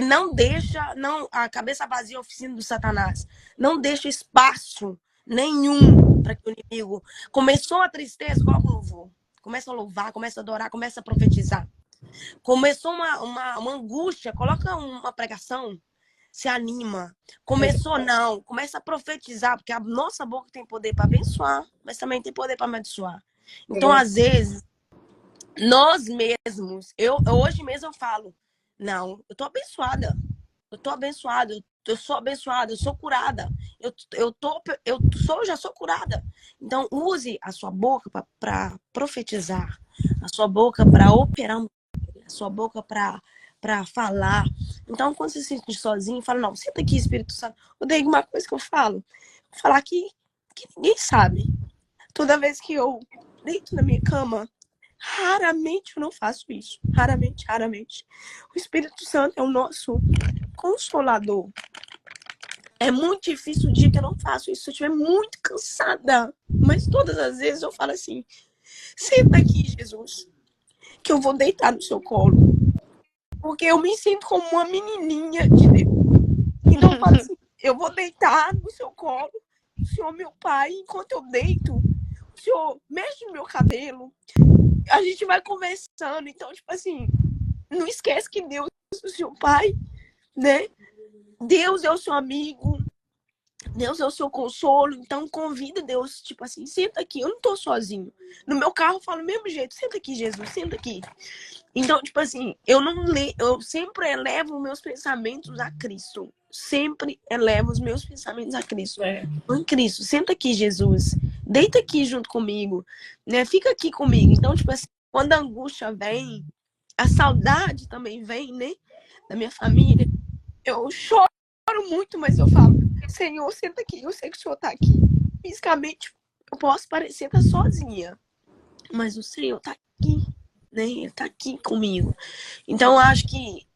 não deixa a cabeça vazia é a oficina do Satanás. Não deixa espaço nenhum para que o inimigo... Começou a tristeza, coloca o louvor. Começa a louvar, começa a adorar, começa a profetizar. Começou uma angústia, coloca uma pregação, se anima. Começou, não, começa a profetizar, porque a nossa boca tem poder para abençoar, mas também tem poder para amaldiçoar. Então, às vezes, nós mesmos, hoje mesmo eu falo, não, eu tô abençoada, eu sou abençoada, eu sou curada, já sou curada. Então, use a sua boca para profetizar, a sua boca para operar, a sua boca para falar. Então, quando você se sente sozinho, fala, não, senta aqui, Espírito Santo. Eu dei uma coisa que eu falo, vou falar que ninguém sabe. Toda vez que eu deito na minha cama, raramente eu não faço isso. Raramente. O Espírito Santo é o nosso consolador. É muito difícil o dia que eu não faço isso. Se eu estiver muito cansada. Mas todas as vezes eu falo assim, senta aqui, Jesus, que eu vou deitar no seu colo. Porque eu me sinto como uma menininha de Deus. Então eu falo assim, eu vou deitar no seu colo, o Senhor meu Pai, enquanto eu deito, o Senhor mexe no meu cabelo, a gente vai conversando. Então, tipo assim, não esquece que Deus é o seu Pai, né? Deus é o seu amigo, Deus é o seu consolo. Então, convida Deus, tipo assim, senta aqui, eu não tô sozinho. No meu carro eu falo do mesmo jeito, senta aqui, Jesus, senta aqui. Então, tipo assim, eu sempre elevo os meus pensamentos a Cristo. Sempre elevo os meus pensamentos a Cristo. Em Cristo, senta aqui, Jesus. Deita aqui junto comigo, né? Fica aqui comigo. Então, tipo assim, quando a angústia vem, a saudade também vem, né? Da minha família. Eu choro muito, mas eu falo, Senhor, senta aqui. Eu sei que o Senhor tá aqui. Fisicamente, eu posso parecer estar sozinha, mas o Senhor tá aqui, né? Ele tá aqui comigo. Então, eu acho que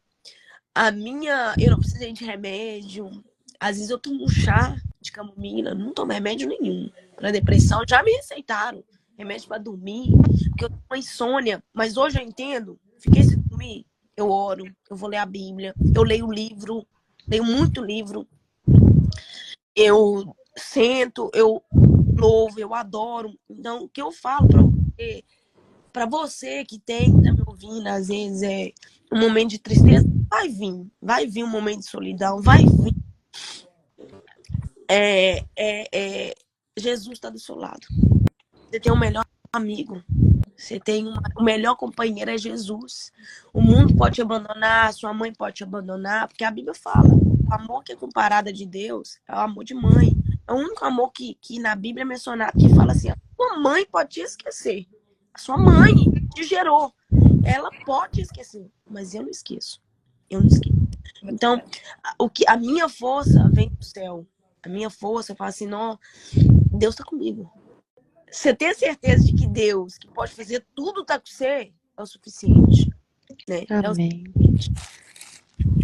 eu não precisei de remédio. Às vezes eu tomo um chá de camomila, não tomo remédio nenhum. Para depressão, já me receitaram remédio para dormir, porque eu tenho uma insônia. Mas hoje eu entendo, fiquei sem dormir, eu oro, eu vou ler a Bíblia, eu leio livro, leio muito livro, eu sento, eu louvo, eu adoro. Então, o que eu falo para você que tá me ouvindo, às vezes é um momento de tristeza, vai vir um momento de solidão, vai vir. Jesus está do seu lado. Você tem o melhor amigo. Você tem o melhor companheiro é Jesus. O mundo pode te abandonar, sua mãe pode te abandonar, porque a Bíblia fala, o amor que é comparado de Deus é o amor de mãe. É o único amor que na Bíblia é mencionado que fala assim, a sua mãe pode te esquecer. A sua mãe te gerou. Ela pode te esquecer, mas eu não esqueço. Eu não esqueço. Então, a minha força vem do céu. A minha força, eu falo assim, não, Deus está comigo. Você ter certeza de que Deus, que pode fazer tudo, tá com você, é o suficiente. Né? Amém.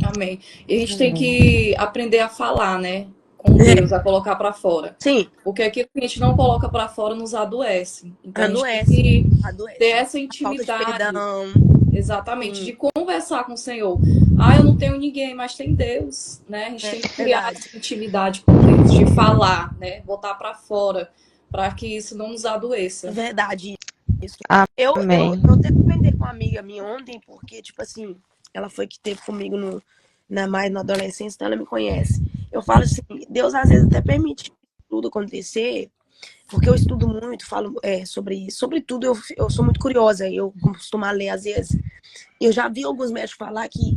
Amém. E a gente tem que aprender a falar, né? Com Deus, a colocar para fora. Sim. Porque aquilo que a gente não coloca para fora nos adoece. Então Adoece. a gente tem Adoece. que ter essa Falta de intimidade. perdão. Exatamente, Sim. de conversar com o Senhor. Ah, eu não tenho ninguém, mas tem Deus, né? A gente tem que criar verdade. essa intimidade com Deus, de falar, né? Botar para fora, para que isso não nos adoeça. Verdade. Isso. Amém. Eu até comentei com uma amiga minha ontem, porque, tipo assim, ela foi que teve comigo mais na adolescência, então ela me conhece. Eu falo assim, Deus às vezes até permite tudo acontecer, porque eu estudo muito, falo sobre isso. Sobre tudo, eu sou muito curiosa, eu costumo ler às vezes. Eu já vi alguns médicos falar que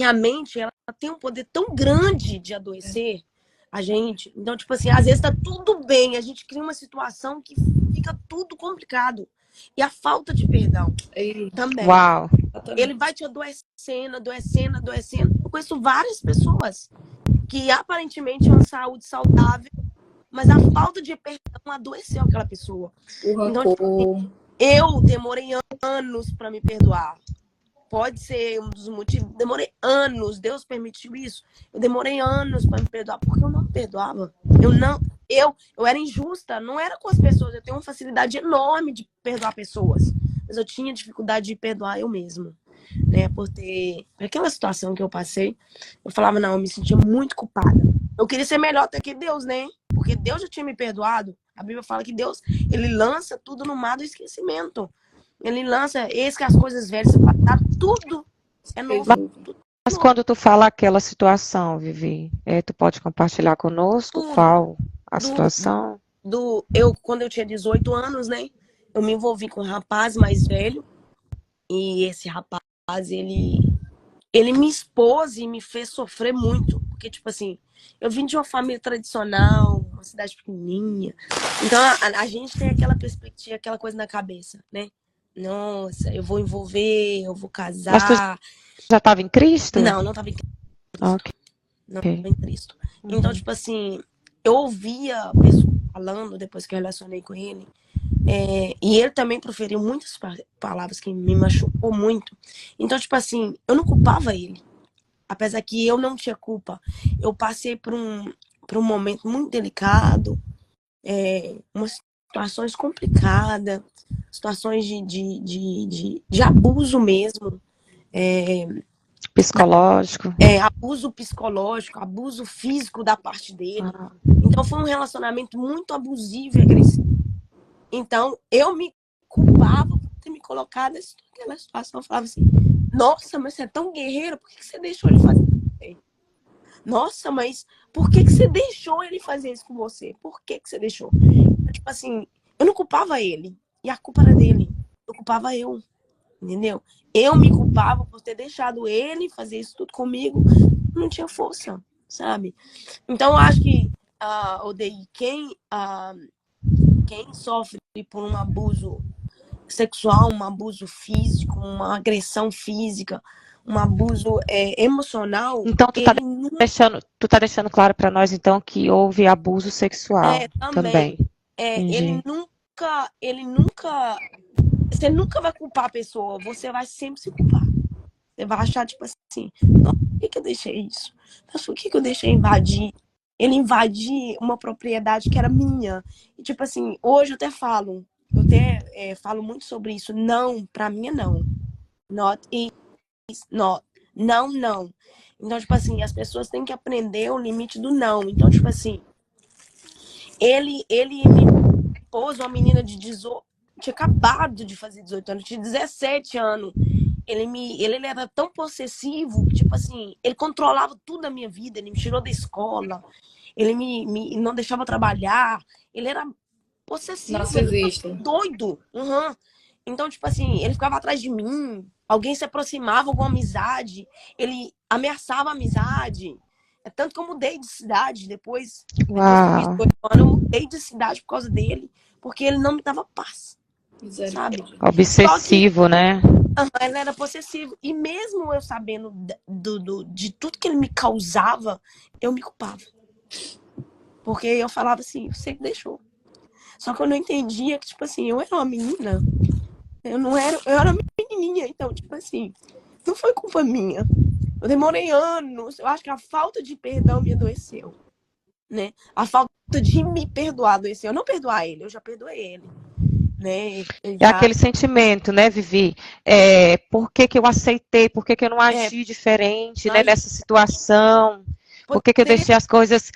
a mente ela tem um poder tão grande de adoecer a gente. Então, tipo assim, às vezes tá tudo bem, a gente cria uma situação que fica tudo complicado. E a falta de perdão também. Uau. Ele vai te adoecendo. Eu conheço várias pessoas que aparentemente tinham uma saúde saudável, mas a falta de perdão adoeceu aquela pessoa. O rancor. Então, tipo assim, eu demorei anos para me perdoar. Pode ser um dos motivos. Demorei anos. Deus permitiu isso. Eu demorei anos para me perdoar, porque eu não me perdoava. Eu era injusta. Não era com as pessoas. Eu tenho uma facilidade enorme de perdoar pessoas. Mas eu tinha dificuldade de perdoar eu mesma. Né? Por aquela situação que eu passei, eu falava, não, eu me sentia muito culpada. Eu queria ser melhor até que Deus, né? Porque Deus já tinha me perdoado. A Bíblia fala que Deus, ele lança tudo no mar do esquecimento. Ele lança, eis que as coisas velhas se passaram, tudo é novo. Mas quando tu fala aquela situação, Vivi, tu pode compartilhar conosco qual a situação? Quando eu tinha 18 anos, né? Eu me envolvi com um rapaz mais velho. E esse rapaz, ele me expôs e me fez sofrer muito. Porque, tipo assim, eu vim de uma família tradicional, uma cidade pequenininha. Então, a gente tem aquela perspectiva, aquela coisa na cabeça, né? Nossa, eu vou envolver, eu vou casar. Mas tu já estava em Cristo? Não estava em Cristo. Ok. Não estava em Cristo. Então, tipo assim, eu ouvia pessoas falando, depois que eu relacionei com ele, e ele também proferiu muitas palavras que me machucou muito. Então, tipo assim, eu não culpava ele. Apesar que eu não tinha culpa. Eu passei por um momento muito delicado, umas situações complicadas, situações de abuso mesmo. Psicológico. Abuso psicológico, abuso físico da parte dele. Então foi um relacionamento muito abusivo e agressivo. Então eu me culpava por ter me colocado naquela situação. Eu falava assim, nossa, mas você é tão guerreiro, por que você deixou ele fazer isso? Nossa, mas por que você deixou ele fazer isso com você? Por que você deixou? Tipo assim, eu não culpava ele. E a culpa era dele. Eu culpava eu. Entendeu? Eu me culpava por ter deixado ele fazer isso tudo comigo. Não tinha força, sabe? Então, eu acho que, Odeir, quem sofre por um abuso sexual, um abuso físico, uma agressão física, um abuso emocional... Então, tu tá deixando claro para nós, então, que houve abuso sexual também. Ele nunca... Você nunca vai culpar a pessoa, você vai sempre se culpar. Você vai achar, tipo assim, por que eu deixei isso? Mas por que eu deixei invadir? Ele invadir uma propriedade que era minha. E, tipo assim, hoje eu até falo muito sobre isso. Não, pra mim é não. Not it. não, não, não. Então, tipo assim, as pessoas têm que aprender o limite do não. Então, tipo assim, ele me pôs uma menina de 18, tinha acabado de fazer 18 anos, tinha 17 anos. Ele era tão possessivo, tipo assim, ele controlava tudo da minha vida, ele me tirou da escola, ele me não deixava trabalhar, ele era possessivo, Narcisista. doido. Uhum. Então, tipo assim, ele ficava atrás de mim, alguém se aproximava com amizade, ele ameaçava a amizade. É tanto que eu mudei de cidade depois que eu fiz Uau. 18 anos, eu mudei de cidade por causa dele, porque ele não me dava paz, sabe? Misericórdia. Obsessivo, né? Ele era possessivo. E mesmo eu sabendo de tudo que ele me causava, eu me culpava. Porque eu falava assim, você que deixou. Só que eu não entendia que, tipo assim, eu era uma menina. Eu era uma menininha. Então, tipo assim, não foi culpa minha. Eu demorei anos. Eu acho que a falta de perdão me adoeceu, né? A falta de me perdoar adoeceu. Eu não perdoar ele, eu já perdoei ele, né? É aquele sentimento, né, Vivi? Por que que eu aceitei? Por que que eu não agi diferente, né, nessa situação? Por que que eu deixei as coisas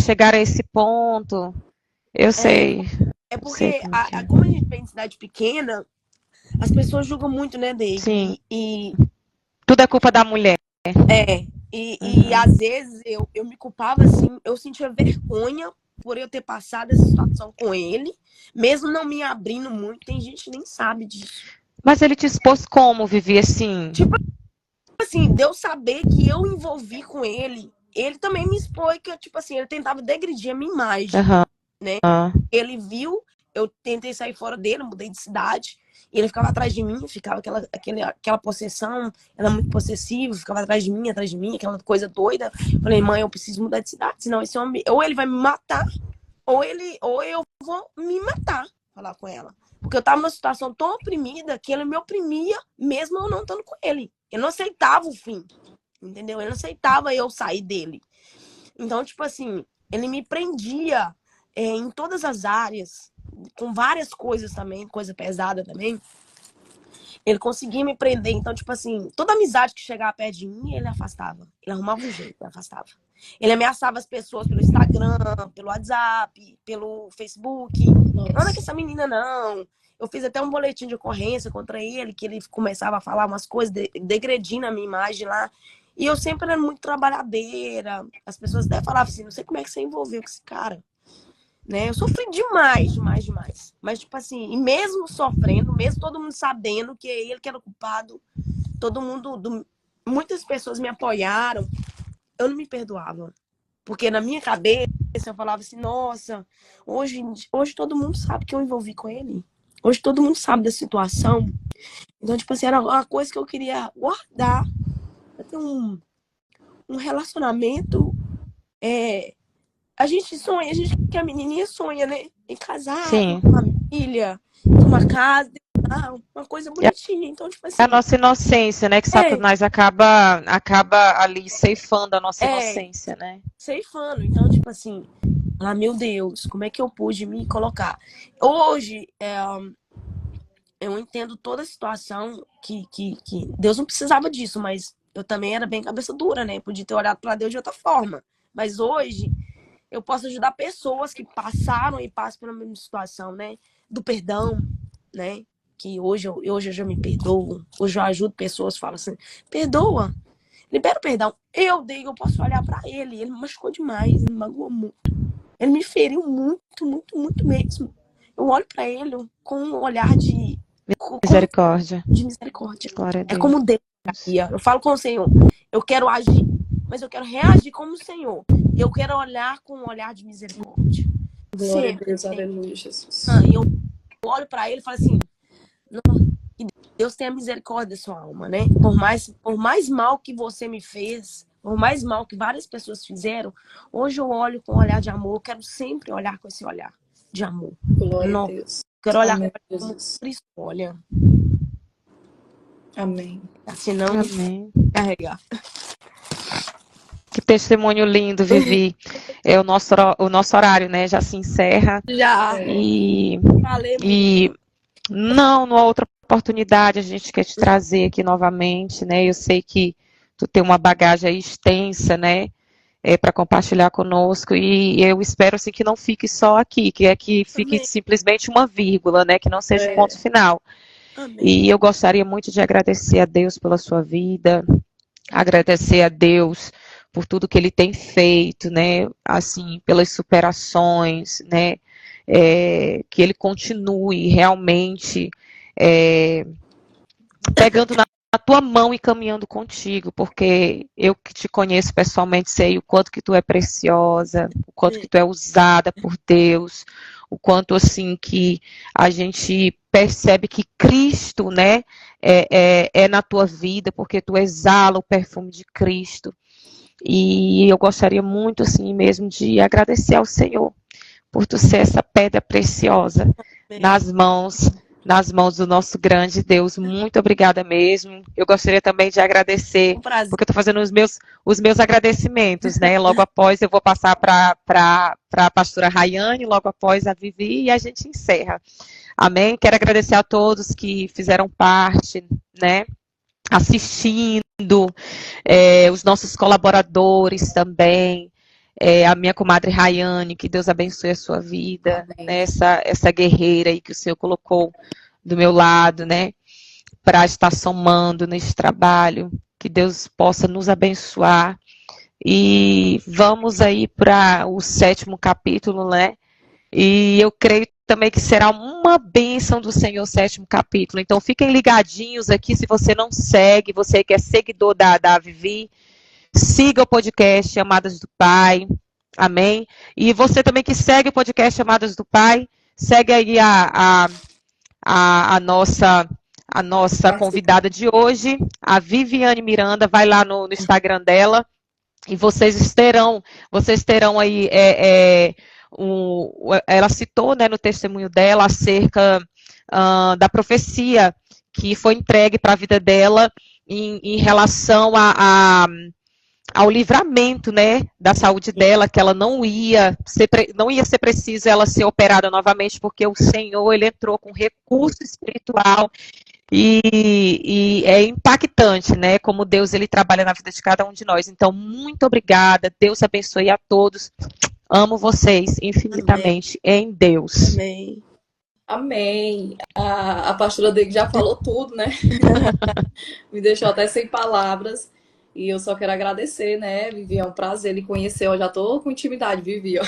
chegar a esse ponto? Eu sei. É porque, como a gente vem em cidade pequena, as pessoas julgam muito, né, Dave? Sim. E tudo é culpa da mulher. E às vezes eu me culpava assim, eu sentia vergonha por eu ter passado essa situação com ele, mesmo não me abrindo muito, tem gente que nem sabe disso. Mas ele te expôs como, Vivi, assim? Tipo assim, deu saber que eu envolvi com ele também me expôs que, tipo assim, ele tentava degredir a minha imagem, né? Ele viu, eu tentei sair fora dele, mudei de cidade, e ele ficava atrás de mim, ficava aquela possessão, era muito possessivo, ficava atrás de mim, aquela coisa doida. Falei, mãe, eu preciso mudar de cidade, senão esse homem, ou ele vai me matar, ou eu vou me matar, falar com ela. Porque eu tava numa situação tão oprimida que ele me oprimia, mesmo eu não estando com ele. Eu não aceitava o fim, entendeu? Eu não aceitava eu sair dele. Então, tipo assim, ele me prendia em todas as áreas, com várias coisas também, coisa pesada também. Ele conseguia me prender. Então, tipo assim, toda amizade que chegava perto de mim, ele afastava. Ele arrumava um jeito, ele afastava. Ele ameaçava as pessoas pelo Instagram, pelo WhatsApp, pelo Facebook. Nossa. Não é que essa menina, não. Eu fiz até um boletim de ocorrência contra ele, que ele começava a falar umas coisas, degredindo a minha imagem lá. E eu sempre era muito trabalhadeira. As pessoas até falavam assim, não sei como é que você envolveu com esse cara. Né? Eu sofri demais. Mas, tipo assim, e mesmo sofrendo, mesmo todo mundo sabendo que é ele que era o culpado, muitas pessoas me apoiaram, eu não me perdoava. Porque na minha cabeça eu falava assim, nossa, hoje todo mundo sabe que eu envolvi com ele. Hoje todo mundo sabe da situação. Então, tipo assim, era uma coisa que eu queria guardar. Pra ter um relacionamento. A gente sonha, que a menininha sonha, né? Em casar, Sim. com uma família, uma casa, uma coisa bonitinha. Então, tipo assim. É a nossa inocência, né? Que Satanás acaba ali ceifando a nossa inocência, né? Ceifando. Então, tipo assim, meu Deus, como é que eu pude me colocar? Hoje, eu entendo toda a situação que Deus não precisava disso, mas eu também era bem cabeça dura, né? Podia ter olhado para Deus de outra forma. Mas hoje eu posso ajudar pessoas que passaram e passam pela mesma situação, né? Do perdão, né? Que hoje eu já me perdoo. Hoje eu ajudo pessoas, falo assim, perdoa, libera o perdão. Eu posso olhar para ele. Ele me machucou demais, ele me magoou muito. Ele me feriu muito, muito, muito mesmo. Eu olho para ele com um olhar de misericórdia. De misericórdia. Glória a Deus. É como Deus. Eu falo com o Senhor, eu quero agir, mas eu quero reagir como o Senhor. Eu quero olhar com um olhar de misericórdia. Glória a Deus, aleluia, Jesus. E eu olho para ele e falo assim, que Deus tenha misericórdia da sua alma, né? Por mais mal que você me fez, por mais mal que várias pessoas fizeram, hoje eu olho com um olhar de amor. Eu quero sempre olhar com esse olhar de amor. Glória a Deus. Quero olhar Amém, como Cristo olha. Amém. Senão, Amém. carregar. Que testemunho lindo, Vivi. O nosso horário, né, já se encerra. Já. E Falei não, numa outra oportunidade a gente quer te trazer aqui novamente, né? Eu sei que tu tem uma bagagem aí extensa, né? Para compartilhar conosco, e eu espero assim que não fique só aqui, que fique Amém. simplesmente uma vírgula, né? Que não seja o É. ponto final. Amém. E eu gostaria muito de agradecer a Deus pela sua vida, agradecer a Deus por tudo que Ele tem feito, né? Assim, pelas superações, né? Que Ele continue realmente pegando na tua mão e caminhando contigo, porque eu que te conheço pessoalmente sei o quanto que tu é preciosa, o quanto que tu é usada por Deus, o quanto assim que a gente percebe que Cristo, né, é na tua vida, porque tu exala o perfume de Cristo. E eu gostaria muito assim mesmo de agradecer ao Senhor por tu ser essa pedra preciosa Amém. nas mãos do nosso grande Deus. Muito obrigada mesmo. Eu gostaria também de agradecer, Um prazer. porque eu estou fazendo os meus agradecimentos, né? Logo após eu vou passar para a pastora Rayane, logo após a Vivi, e a gente encerra. Amém? Quero agradecer a todos que fizeram parte, né? Assistindo, os nossos colaboradores também, a minha comadre Rayane, que Deus abençoe a sua vida, né, essa guerreira aí que o Senhor colocou do meu lado, né, para estar somando nesse trabalho, que Deus possa nos abençoar. E vamos aí para o 7º capítulo, né, e eu creio também que será uma bênção do Senhor, o 7º capítulo. Então fiquem ligadinhos aqui, se você não segue, você que é seguidor da Vivi, siga o podcast Amadas do Pai, amém? E você também que segue o podcast Amadas do Pai, segue aí a nossa convidada de hoje, a Viviane Miranda, vai lá no Instagram dela, e vocês terão aí, ela citou, né, no testemunho dela acerca da profecia que foi entregue para a vida dela em relação ao livramento, né, da saúde dela, que ela não ia ser preciso ela ser operada novamente, porque o Senhor, Ele entrou com recurso espiritual, e é impactante, né, como Deus, Ele trabalha na vida de cada um de nós. Então, muito obrigada, Deus abençoe a todos, amo vocês infinitamente. Amém. Em Deus. Amém. Amém. A pastora Deig já falou tudo, né? Me deixou até sem palavras. E eu só quero agradecer, né, Vivi? É um prazer lhe conhecer. Eu já tô com intimidade, Vivi.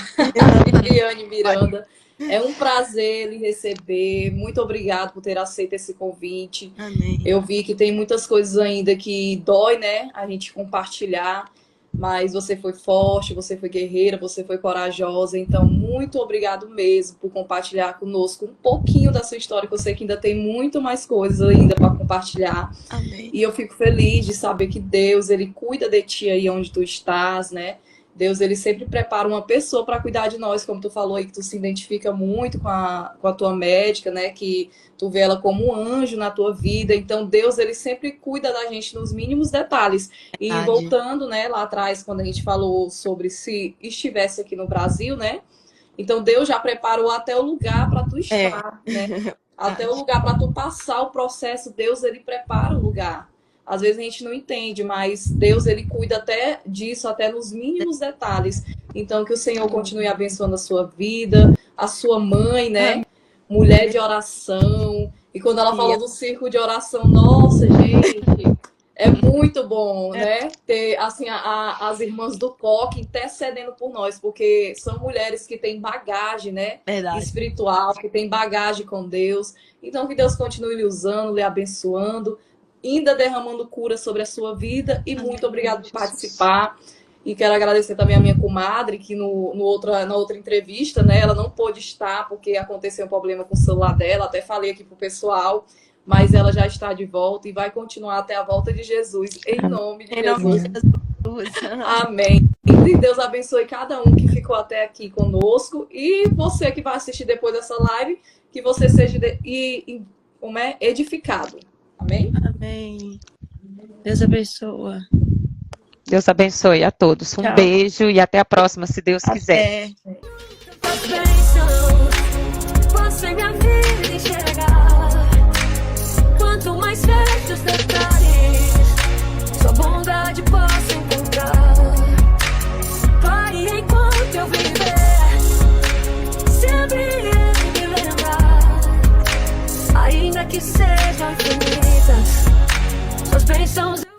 Viviane Miranda. É um prazer lhe receber. Muito obrigado por ter aceito esse convite. Amém. Eu vi que tem muitas coisas ainda que dói, né? A gente compartilhar. Mas você foi forte, você foi guerreira, você foi corajosa. Então, muito obrigado mesmo por compartilhar conosco um pouquinho da sua história, que eu sei que ainda tem muito mais coisas ainda para compartilhar. Amém. E eu fico feliz de saber que Deus, Ele cuida de ti aí onde tu estás, né? Deus, Ele sempre prepara uma pessoa para cuidar de nós, como tu falou aí, que tu se identifica muito com a tua médica, né? Que tu vê ela como um anjo na tua vida. Então, Deus, Ele sempre cuida da gente nos mínimos detalhes. E voltando, né, lá atrás, quando a gente falou sobre se estivesse aqui no Brasil, né? Então, Deus já preparou até o lugar para tu estar, né? Até o lugar para tu passar o processo, Deus, Ele prepara o lugar. Às vezes a gente não entende, mas Deus, Ele cuida até disso, até nos mínimos detalhes. Então, que o Senhor continue abençoando a sua vida, a sua mãe, né? Mulher de oração. E quando ela falou do círculo de oração, nossa, gente, é muito bom, né? Ter, assim, as irmãs do COC intercedendo por nós, porque são mulheres que têm bagagem, né? Verdade. Espiritual, que têm bagagem com Deus. Então, que Deus continue lhe usando, lhe abençoando, ainda derramando cura sobre a sua vida. E muito obrigado por participar. E quero agradecer também a minha comadre, que na outra entrevista, né, ela não pôde estar porque aconteceu um problema com o celular dela. Até falei aqui pro pessoal, mas ela já está de volta e vai continuar até a volta de Jesus, em nome de Jesus. Amém. E Deus abençoe cada um que ficou até aqui conosco. E você que vai assistir depois dessa live, que você seja edificado. Amém? Amém. Deus abençoe. Deus abençoe a todos. Um beijo e até a próxima, se Deus quiser. Você minha vida enxergar São os